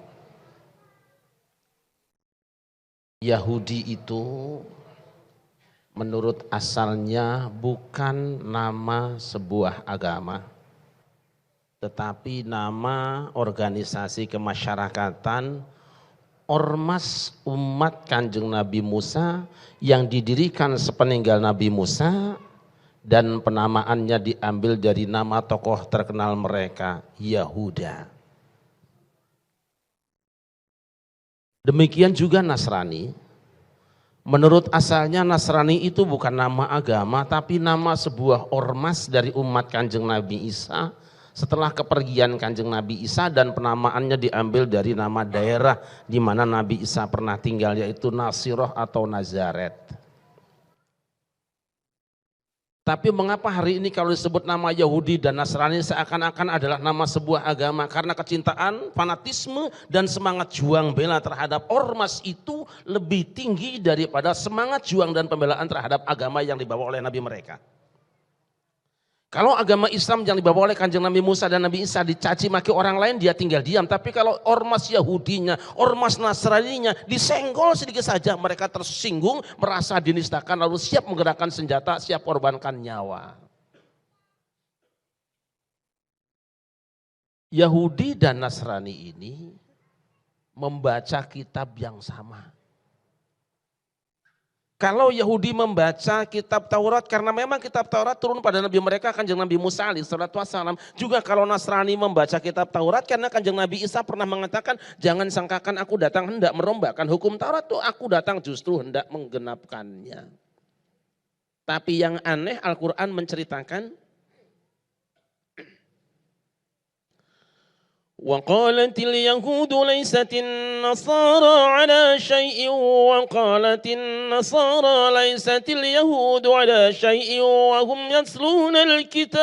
Yahudi itu menurut asalnya bukan nama sebuah agama, tetapi nama organisasi kemasyarakatan ormas umat Kanjeng Nabi Musa yang didirikan sepeninggal Nabi Musa, dan penamaannya diambil dari nama tokoh terkenal mereka, Yahuda. Demikian juga Nasrani. Menurut asalnya Nasrani itu bukan nama agama, tapi nama sebuah ormas dari umat Kanjeng Nabi Isa setelah kepergian Kanjeng Nabi Isa dan penamaannya diambil dari nama daerah di mana Nabi Isa pernah tinggal, yaitu Nasirah atau Nazaret. Tapi mengapa hari ini kalau disebut nama Yahudi dan Nasrani seakan-akan adalah nama sebuah agama? Karena kecintaan, fanatisme, dan semangat juang bela terhadap ormas itu lebih tinggi daripada semangat juang dan pembelaan terhadap agama yang dibawa oleh Nabi mereka. Kalau agama Islam yang dibawa oleh Kanjeng Nabi Musa dan Nabi Isa dicaci maki orang lain, dia tinggal diam. Tapi kalau ormas Yahudinya, ormas Nasraninya disenggol sedikit saja, mereka tersinggung, merasa dinistakan, lalu siap menggerakkan senjata, siap korbankan nyawa. Yahudi dan Nasrani ini membaca kitab yang sama. Kalau Yahudi membaca kitab Taurat, karena memang kitab Taurat turun pada Nabi mereka, Kanjeng Nabi Musa alaihissalam. Juga kalau Nasrani membaca kitab Taurat, karena Kanjeng Nabi Isa pernah mengatakan, jangan sangkakan aku datang hendak merombakkan hukum Taurat, tuh aku datang justru hendak menggenapkannya. Tapi yang aneh, Al-Quran menceritakan, وقالت اليهود ليست النصارى على شيء وقالت النصارى ليست اليهود على شيء وهم يتلون الكتاب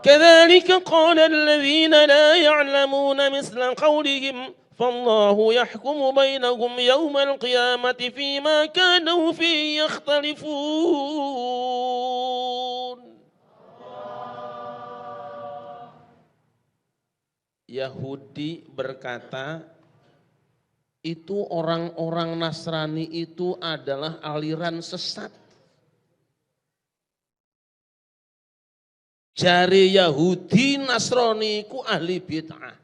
كذلك قال الذين لا يعلمون مثل قولهم فالله يحكم بينهم يوم القيامة فيما كانوا فيه يختلفون. Yahudi berkata, itu orang-orang Nasrani itu adalah aliran sesat. Jari Yahudi Nasrani ku ahli bid'ah.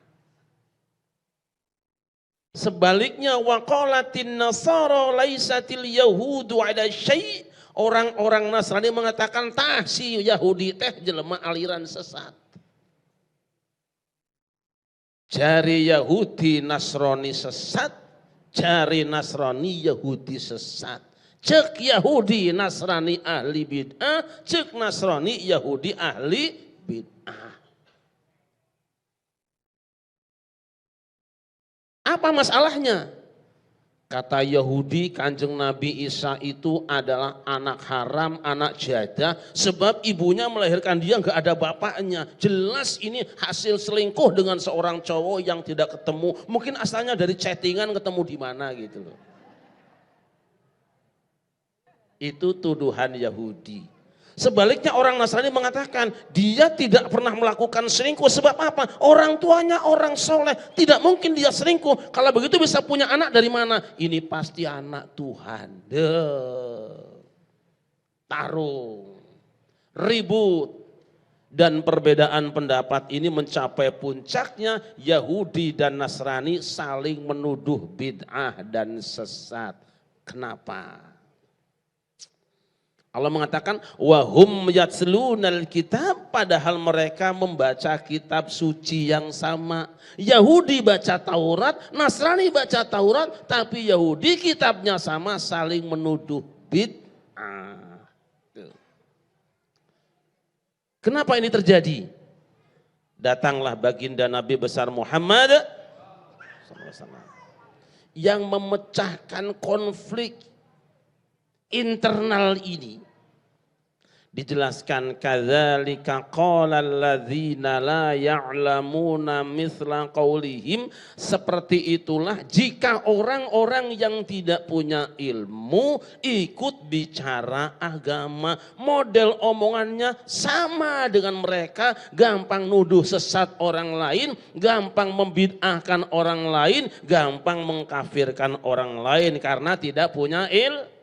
Sebaliknya waqalatin nasara laisatil yahudu ala syai', orang-orang Nasrani mengatakan tah si Yahudi teh jelema aliran sesat. Jari Yahudi Nasrani sesat, jari Nasrani Yahudi sesat. Cek Yahudi Nasrani ahli bid'ah, cek Nasrani Yahudi ahli bid'ah. Apa masalahnya? Kata Yahudi, Kanjeng Nabi Isa itu adalah anak haram, anak jadah, sebab ibunya melahirkan dia nggak ada bapaknya. Jelas ini hasil selingkuh dengan seorang cowok yang tidak ketemu. Mungkin asalnya dari chattingan, ketemu di mana gitu loh. Itu tuduhan Yahudi. Sebaliknya orang Nasrani mengatakan dia tidak pernah melakukan selingkuh. Sebab apa? Orang tuanya orang soleh. Tidak mungkin dia selingkuh. Kalau begitu bisa punya anak dari mana? Ini pasti anak Tuhan. Tarung, ribut. Dan perbedaan pendapat ini mencapai puncaknya. Yahudi dan Nasrani saling menuduh bid'ah dan sesat. Kenapa? Allah mengatakan wahum yatslunal kitab, padahal mereka membaca kitab suci yang sama. Yahudi baca Taurat, Nasrani baca Taurat, tapi Yahudi kitabnya sama, saling menuduh bid'ah. Kenapa ini terjadi? Datanglah baginda Nabi besar Muhammad yang memecahkan konflik internal ini. Dijelaskan kadzalika qala alladzina la ya'lamuna mithla qaulihim, seperti itulah jika orang-orang yang tidak punya ilmu ikut bicara agama, model omongannya sama dengan mereka, gampang nuduh sesat orang lain, gampang membid'ahkan orang lain, gampang mengkafirkan orang lain karena tidak punya ilmu.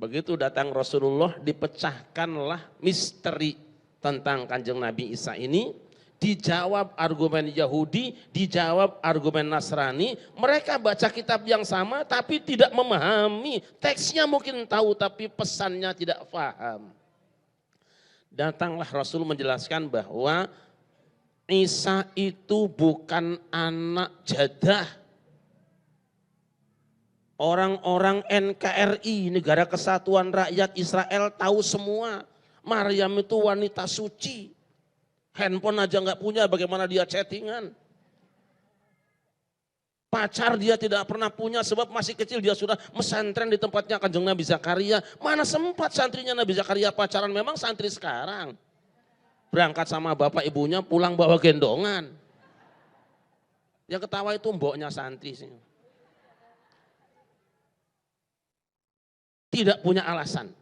Begitu datang Rasulullah, dipecahkanlah misteri tentang Kanjeng Nabi Isa ini. Dijawab argumen Yahudi, dijawab argumen Nasrani. Mereka baca kitab yang sama tapi tidak memahami. Teksnya mungkin tahu tapi pesannya tidak paham. Datanglah Rasul menjelaskan bahwa Isa itu bukan anak jadah. Orang-orang NKRI, Negara Kesatuan Rakyat Israel, tahu semua Maryam itu wanita suci. Handphone aja nggak punya, bagaimana dia chattingan. Pacar dia tidak pernah punya sebab masih kecil dia sudah mesantren di tempatnya Kanjeng Nabi Zakaria. Mana sempat santrinya Nabi Zakaria pacaran, memang santri sekarang. Berangkat sama bapak ibunya, pulang bawa gendongan. Yang ketawa itu mboknya santri sih. Tidak punya alasan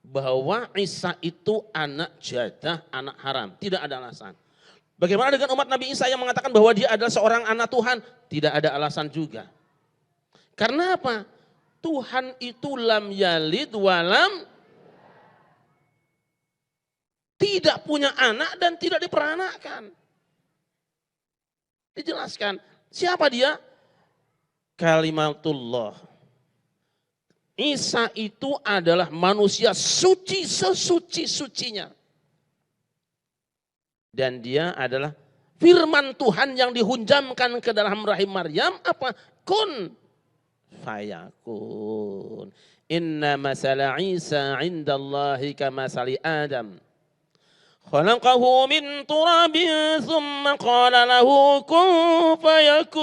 bahwa Isa itu anak jadah, anak haram. Tidak ada alasan. Bagaimana dengan umat Nabi Isa yang mengatakan bahwa dia adalah seorang anak Tuhan? Tidak ada alasan juga. Karena apa? Tuhan itu lam yalid walam, tidak punya anak dan tidak diperanakan. Dijelaskan, siapa dia? Kalimatullah. Isa itu adalah manusia suci sesuci-sucinya. Dan dia adalah firman Tuhan yang dihunjamkan ke dalam rahim Maryam. Apa? Kun fayakun. Inna masala Isa indallahi kamasali Adam. Khalaqahu min turabin thumma qala lahu kun fayakun.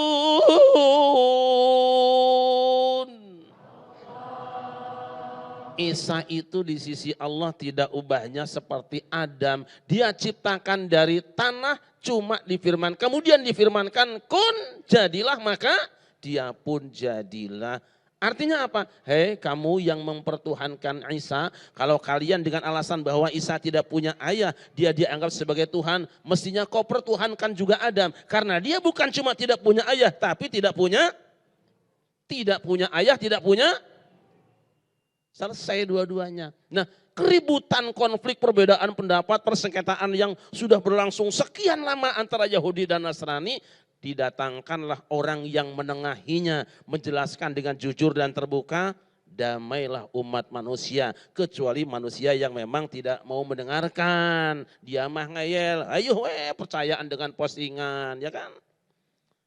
Isa itu di sisi Allah tidak ubahnya seperti Adam. Dia ciptakan dari tanah, cuma difirman. Kemudian difirmankan kun, jadilah, maka dia pun jadilah. Artinya apa? Hei kamu yang mempertuhankan Isa, kalau kalian dengan alasan bahwa Isa tidak punya ayah, dia dianggap sebagai Tuhan, mestinya kau pertuhankan juga Adam. Karena dia bukan cuma tidak punya ayah, tapi tidak punya ayah, tidak punya. Selesai dua-duanya. Nah, keributan, konflik, perbedaan pendapat, persengketaan yang sudah berlangsung sekian lama antara Yahudi dan Nasrani, didatangkanlah orang yang menengahinya, menjelaskan dengan jujur dan terbuka, damailah umat manusia, kecuali manusia yang memang tidak mau mendengarkan. Dia mah ngeyel, ayo percayaan dengan postingan, ya kan?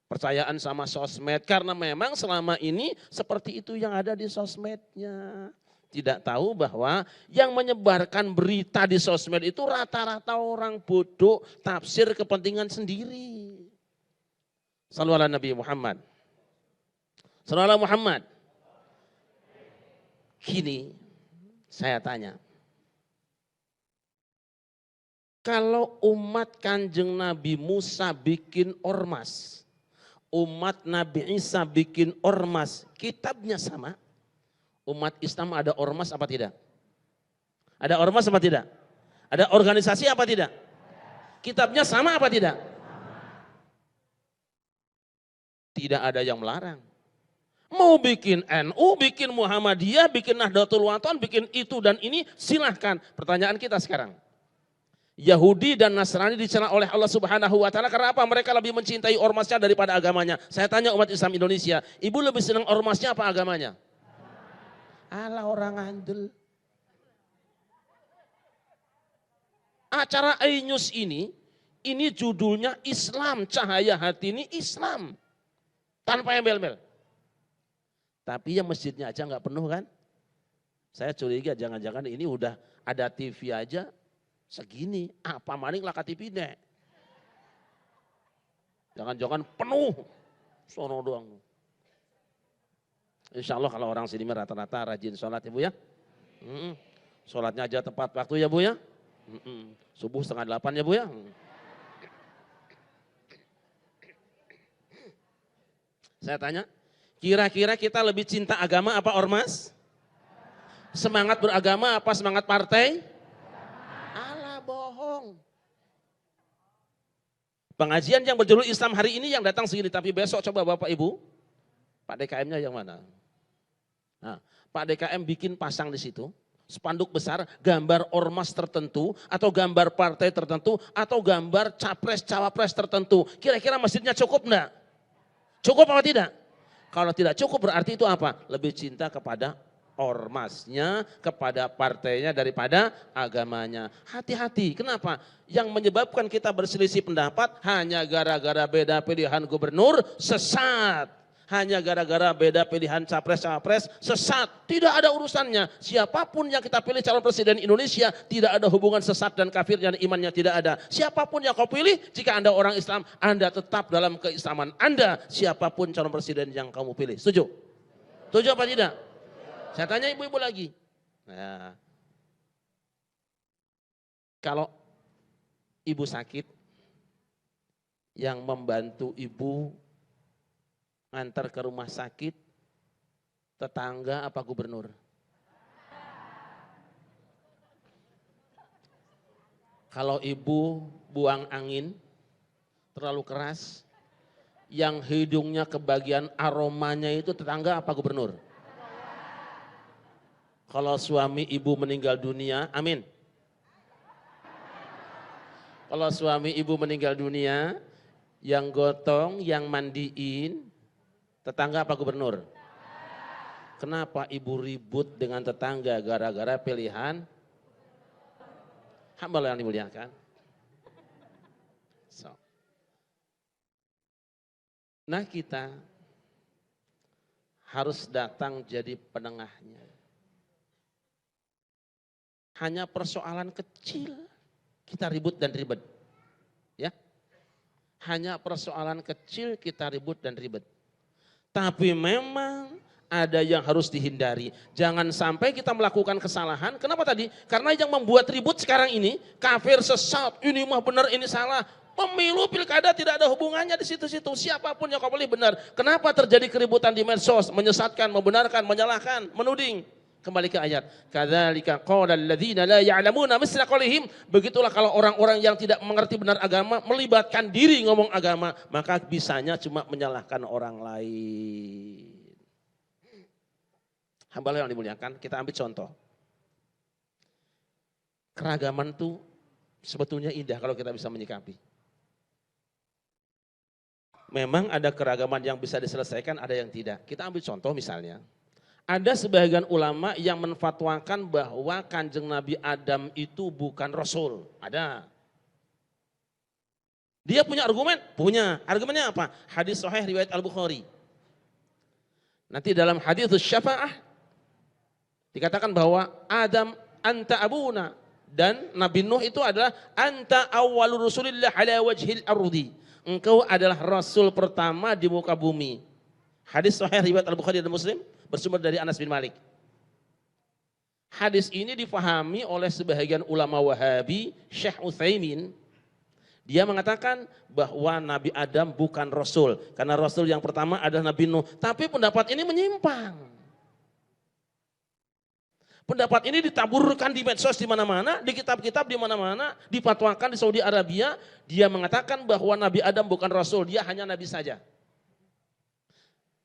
Percayaan sama sosmed, karena memang selama ini seperti itu yang ada di sosmednya. Tidak tahu bahwa yang menyebarkan berita di sosmed itu rata-rata orang bodoh, tafsir kepentingan sendiri. Shallallahu ala Nabi Muhammad. Shallallahu ala Muhammad. Kini saya tanya, kalau umat Kanjeng Nabi Musa bikin ormas, umat Nabi Isa bikin ormas, kitabnya sama. Umat Islam ada ormas apa tidak? Ada ormas apa tidak? Ada organisasi apa tidak? Kitabnya sama apa tidak? Tidak ada yang melarang. Mau bikin NU, bikin Muhammadiyah, bikin Nahdlatul Wathon, bikin itu dan ini, silahkan. Pertanyaan kita sekarang. Yahudi dan Nasrani dicela oleh Allah Subhanahu wa taala karena apa? Mereka lebih mencintai ormasnya daripada agamanya. Saya tanya umat Islam Indonesia, ibu lebih senang ormasnya apa agamanya? Alah orang andel. Acara iNews ini judulnya Islam, cahaya hati ini Islam. Tanpa embel-embel. Tapi yang masjidnya aja nggak penuh kan? Saya curiga jangan-jangan ini udah ada TV aja segini. Apa maning lah TV nek? Jangan-jangan penuh. Sono doang. Insya Allah kalau orang sini rata-rata rajin sholat ya Bu ya. Sholatnya aja tepat waktu ya Bu ya. Subuh 7:30 ya Bu ya. Saya tanya, kira-kira kita lebih cinta agama apa ormas? Semangat beragama apa semangat partai? Alah bohong. Pengajian yang berjudul Islam hari ini yang datang segini, tapi besok coba Bapak Ibu, Pak DKM-nya yang mana? Nah, Pak DKM bikin pasang di situ, spanduk besar, gambar ormas tertentu, atau gambar partai tertentu, atau gambar capres, cawapres tertentu. Kira-kira masjidnya cukup enggak? Cukup apa tidak? Kalau tidak cukup berarti itu apa? Lebih cinta kepada ormasnya, kepada partainya daripada agamanya. Hati-hati, kenapa? Yang menyebabkan kita berselisih pendapat hanya gara-gara beda pilihan gubernur, sesat. Hanya gara-gara beda pilihan capres-capres, sesat. Tidak ada urusannya. Siapapun yang kita pilih calon presiden Indonesia, tidak ada hubungan sesat dan kafir dan imannya tidak ada. Siapapun yang kau pilih, jika Anda orang Islam, Anda tetap dalam keislaman Anda. Siapapun calon presiden yang kamu pilih. Setuju? Setuju apa tidak? Saya tanya ibu-ibu lagi. Nah, kalau ibu sakit, yang membantu ibu ngantar ke rumah sakit, tetangga apa gubernur? Kalau ibu buang angin terlalu keras, yang hidungnya kebagian aromanya itu tetangga apa gubernur? Kalau suami ibu meninggal dunia, amin. Kalau suami ibu meninggal dunia, yang gotong, yang mandiin, tetangga apa gubernur? Kenapa ibu ribut dengan tetangga gara-gara pilihan hamba yang dimuliakan? Nah kita harus datang jadi penengahnya. Hanya persoalan kecil kita ribut dan ribet. Ya. Hanya persoalan kecil kita ribut dan ribet. Tapi memang ada yang harus dihindari. Jangan sampai kita melakukan kesalahan. Kenapa tadi? Karena yang membuat ribut sekarang ini, kafir, sesat, ini mah benar, ini salah. Pemilu pilkada tidak ada hubungannya di situ-situ. Siapapun yang kau pilih benar. Kenapa terjadi keributan di medsos? Menyesatkan, membenarkan, menyalahkan, menuding. Kembali ke ayat. Kadzalika qala alladzina la ya'lamuna misla qaulihim. Begitulah kalau orang-orang yang tidak mengerti benar agama melibatkan diri ngomong agama, maka bisanya cuma menyalahkan orang lain. Hamba yang dimuliakan, kita ambil contoh. Keragaman itu sebetulnya indah kalau kita bisa menyikapi. Memang ada keragaman yang bisa diselesaikan, ada yang tidak. Kita ambil contoh misalnya. Ada sebagian ulama yang menfatwakan bahwa Kanjeng Nabi Adam itu bukan Rasul. Ada. Dia punya argumen? Punya. Argumennya apa? Hadis sahih riwayat Al-Bukhari. Nanti dalam hadis syafa'ah dikatakan bahwa Adam anta abuna. Dan Nabi Nuh itu adalah anta awwalur rusulillah ala wajhil ardi. Engkau adalah Rasul pertama di muka bumi. Hadis sahih riwayat Al-Bukhari dan Muslim. Bersumber dari Anas bin Malik. Hadis ini difahami oleh sebahagian ulama Wahabi, Syekh Utsaimin. Dia mengatakan bahwa Nabi Adam bukan Rasul. Karena Rasul yang pertama adalah Nabi Nuh. Tapi pendapat ini menyimpang. Pendapat ini ditaburkan di medsos di mana-mana, di kitab-kitab di mana-mana, dipatwakan di Saudi Arabia. Dia mengatakan bahwa Nabi Adam bukan Rasul, dia hanya Nabi saja.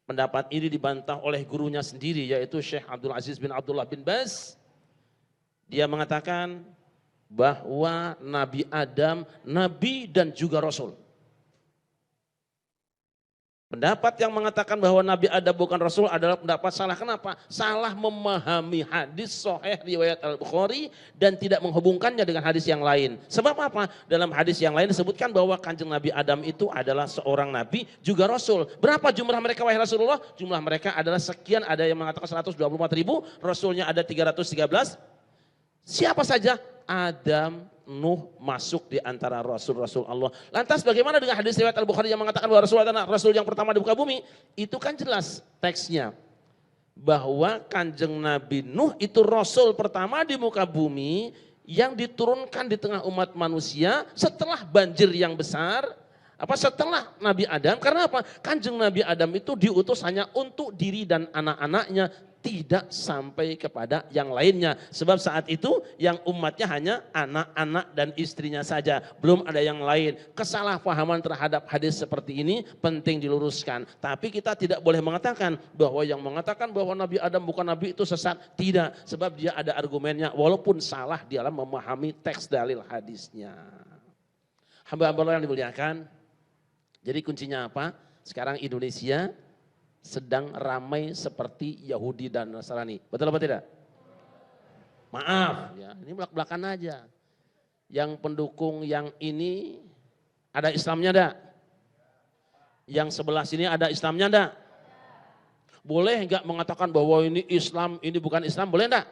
Pendapat ini dibantah oleh gurunya sendiri yaitu Syekh Abdul Aziz bin Abdullah bin Baz. Dia mengatakan bahwa Nabi Adam, Nabi dan juga Rasul. Pendapat yang mengatakan bahwa Nabi Adam bukan Rasul adalah pendapat salah. Kenapa? Salah memahami hadis sahih riwayat Al-Bukhari dan tidak menghubungkannya dengan hadis yang lain. Sebab apa? Dalam hadis yang lain disebutkan bahwa Kanjeng Nabi Adam itu adalah seorang Nabi juga Rasul. Berapa jumlah mereka wahai Rasulullah? Jumlah mereka adalah sekian, ada yang mengatakan 124.000, Rasulnya ada 313. Siapa saja? Adam, Nuh masuk di antara Rasul-Rasul Allah. Lantas bagaimana dengan hadis riwayat Al-Bukhari yang mengatakan bahwa Rasul adalah Rasul yang pertama di muka bumi? Itu kan jelas teksnya. Bahwa Kanjeng Nabi Nuh itu Rasul pertama di muka bumi yang diturunkan di tengah umat manusia setelah banjir yang besar. Setelah Nabi Adam, karena apa? Kanjeng Nabi Adam itu diutus hanya untuk diri dan anak-anaknya, tidak sampai kepada yang lainnya. Sebab saat itu yang umatnya hanya anak-anak dan istrinya saja, belum ada yang lain. Kesalahpahaman terhadap hadis seperti ini penting diluruskan. Tapi kita tidak boleh mengatakan bahwa yang mengatakan bahwa Nabi Adam bukan Nabi itu sesat. Tidak, sebab dia ada argumennya walaupun salah di dalam memahami teks dalil hadisnya. Hamba-hamba Allah yang dimuliakan. Jadi kuncinya apa? Sekarang Indonesia sedang ramai seperti Yahudi dan Nasrani. Betul apa tidak? Maaf, ya, ini belak-belakan aja. Yang pendukung yang ini ada Islamnya enggak? Yang sebelah sini ada Islamnya enggak? Boleh nggak mengatakan bahwa ini Islam, ini bukan Islam, boleh enggak?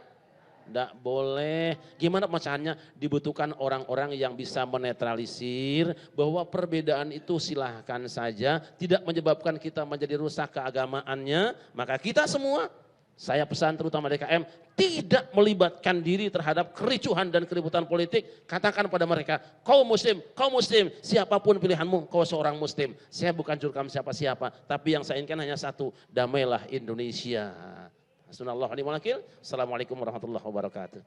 Enggak boleh. Gimana pemacahannya? Dibutuhkan orang-orang yang bisa menetralisir bahwa perbedaan itu silahkan saja, tidak menyebabkan kita menjadi rusak keagamaannya. Maka kita semua, saya pesan terutama DKM, tidak melibatkan diri terhadap kericuhan dan keributan politik. Katakan pada mereka, kau muslim, siapapun pilihanmu, kau seorang muslim. Saya bukan jurkam siapa-siapa, tapi yang saya inginkan hanya satu, damailah Indonesia. Assalamualaikum warahmatullahi wabarakatuh.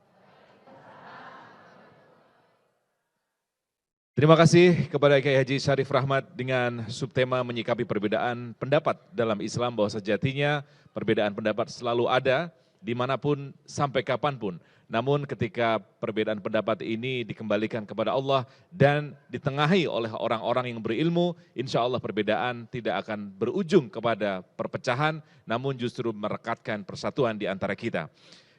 Terima kasih kepada Kiai Haji Syarif Rahmat dengan subtema menyikapi perbedaan pendapat dalam Islam, bahwa sejatinya perbedaan pendapat selalu ada dimanapun sampai kapanpun. Namun ketika perbedaan pendapat ini dikembalikan kepada Allah dan ditengahi oleh orang-orang yang berilmu, insya Allah perbedaan tidak akan berujung kepada perpecahan, namun justru merekatkan persatuan di antara kita.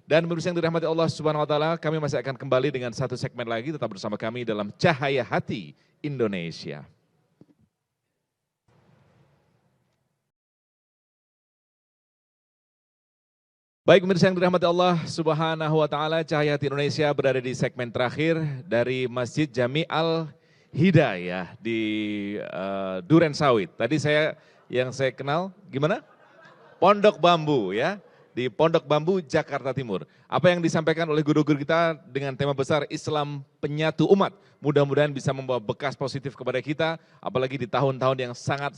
Dan pemirsa yang dirahmati Allah Subhanahu wa taala, kami masih akan kembali dengan satu segmen lagi, tetap bersama kami dalam Cahaya Hati Indonesia. Baik pemirsa yang dirahmati Allah Subhanahu wa taala, Cahaya Hati Indonesia berada di segmen terakhir dari Masjid Jami Al Hidayah di Duren Sawit. Tadi yang saya kenal gimana? Pondok Bambu ya. Di Pondok Bambu, Jakarta Timur. Apa yang disampaikan oleh guru-guru kita dengan tema besar Islam Penyatu Umat. Mudah-mudahan bisa membawa bekas positif kepada kita, apalagi di tahun-tahun yang sangat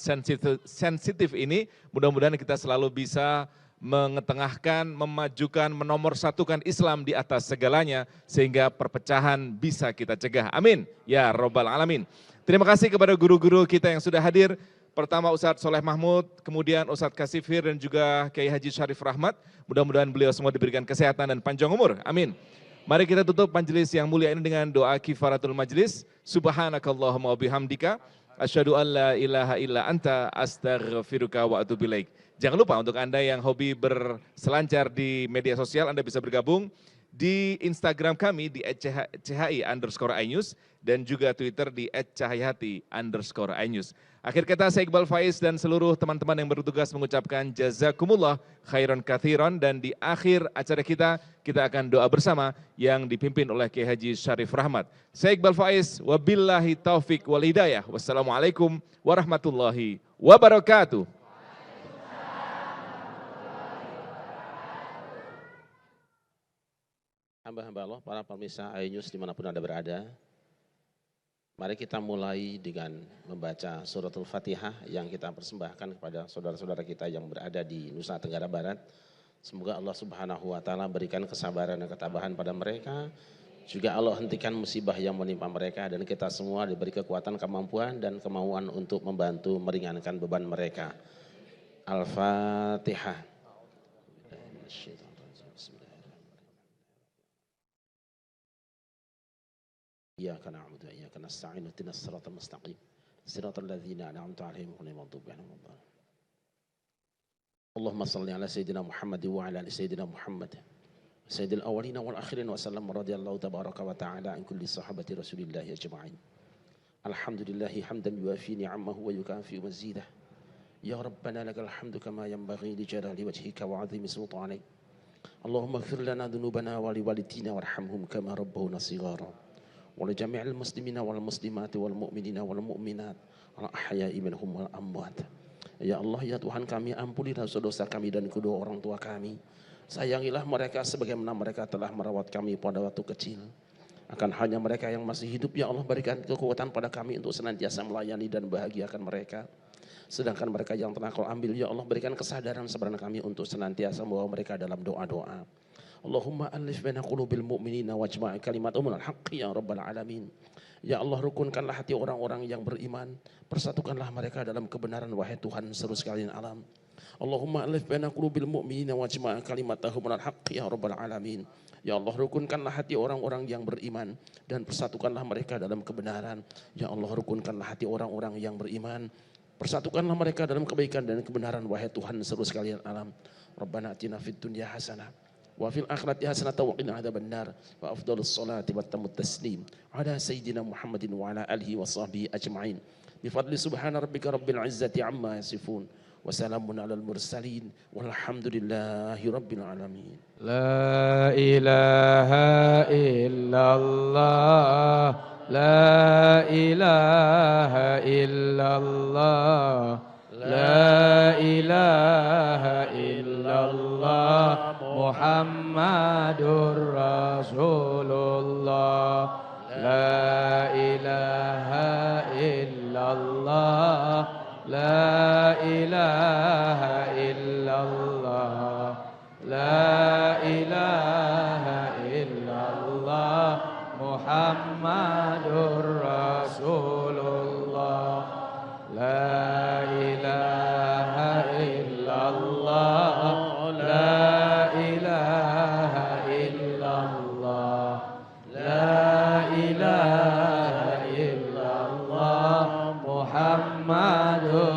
sensitif ini. Mudah-mudahan kita selalu bisa mengetengahkan, memajukan, menomorsatukan Islam di atas segalanya, sehingga perpecahan bisa kita cegah. Amin. Ya Rabbal Alamin. Terima kasih kepada guru-guru kita yang sudah hadir. Pertama Ustadz Soleh Mahmud, kemudian Ustadz Kasifir dan juga Kiai Haji Syarif Rahmat. Mudah-mudahan beliau semua diberikan kesehatan dan panjang umur. Amin. Mari kita tutup majelis yang mulia ini dengan doa kifaratul majelis. Subhanakallahumma wa bihamdika, asyhadu an la ilaha illa anta, astaghfiruka wa atubu ilaik. Jangan lupa untuk Anda yang hobi berselancar di media sosial, Anda bisa bergabung di Instagram kami di @chi_inews dan juga Twitter di @cahayahati_inews. Akhir kata, saya Iqbal Faiz dan seluruh teman-teman yang bertugas mengucapkan jazakumullah khairan katsiran, dan di akhir acara kita akan doa bersama yang dipimpin oleh Kiai Haji Syarif Rahmat. Saya Iqbal Faiz, wabillahi taufik wal hidayah. Wassalamualaikum warahmatullahi wabarakatuh. Hamba-hamba Allah, para pemirsa iNews dimanapun Anda berada, mari kita mulai dengan membaca suratul Fatihah yang kita persembahkan kepada saudara-saudara kita yang berada di Nusa Tenggara Barat. Semoga Allah Subhanahu wa taala berikan kesabaran dan ketabahan pada mereka. Juga Allah hentikan musibah yang menimpa mereka, dan kita semua diberi kekuatan, kemampuan dan kemauan untuk membantu meringankan beban mereka. Al-Fatihah. Iyyaka na'budu wa iyyaka nasta'in ihdinas siratal mustaqim siratal ladzina an'amta 'alaihim ghairil maghdubi 'alaihim waladdallin. Allahumma shalli 'ala sayyidina Muhammad wa 'ala ali sayyidina Muhammad sayyidil awwalin wal akhirin wa sallam radhiyallahu tabaraka wa ta'ala an kulli sahabati Rasulillah ajma'in. Alhamdulillahi hamdan yuwafi ni'amahu wa yukafi mazidah. Ya Rabbana lakal hamdu kama yanbaghi li jalali wajhika wa 'azimi sultanik. Allahumma ighfir lana dhunubana wa liwalidina warhamhum kama rabbawna shighara. ولجميع المسلمين والمسلمات والمؤمنين والمؤمنات الأحياء منهم والأموات. Ya Allah, ya Tuhan kami, ampuni dosa-dosa kami dan kedua orang tua kami. Sayangilah mereka sebagaimana mereka telah merawat kami pada waktu kecil. Akan hanya mereka yang masih hidup, ya Allah, berikan kekuatan pada kami untuk senantiasa melayani dan bahagiakan mereka. Sedangkan mereka yang telah Kau ambil, ya Allah, berikan kesadaran sebenarnya kami untuk senantiasa membawa mereka dalam doa-doa. Allahumma alif baina qulubil mu'minina wajma' kalimatahum al haqq ya rabbal alamin. Ya Allah, rukunkanlah hati orang-orang yang beriman, persatukanlah mereka dalam kebenaran, wahai Tuhan seluruh sekalian alam. Allahumma alif baina qulubil mu'minina wajma' kalimatahum al haqq ya rabbal alamin. Ya Allah, rukunkanlah hati orang-orang yang beriman dan persatukanlah mereka dalam kebenaran. Ya Allah, rukunkanlah hati orang-orang yang beriman, persatukanlah mereka dalam kebaikan dan kebenaran, wahai Tuhan seluruh sekalian alam. Rabbana atina fid dunya hasanah wa fil akhirati hasanatan wa qina adzabannar. Wa afdhalus salati wa tamut taslim ala sayyidina Muhammadin wa ala alihi wa sahbihi ajma'in. Bi fadli subhana rabbika rabbil izzati amma yasifun wa salamun alal mursalin walhamdulillahi rabbil alamin. La ilaha illallah, la ilaha illallah, la ilaha illallah, Muhammadur Rasulullah. La ilaha illallah, la ilaha illallah, la ilaha illallah, Muhammadur Rasulullah. La ilaha illallah, la ilaha illallah, la ilaha illallah, Muhammadur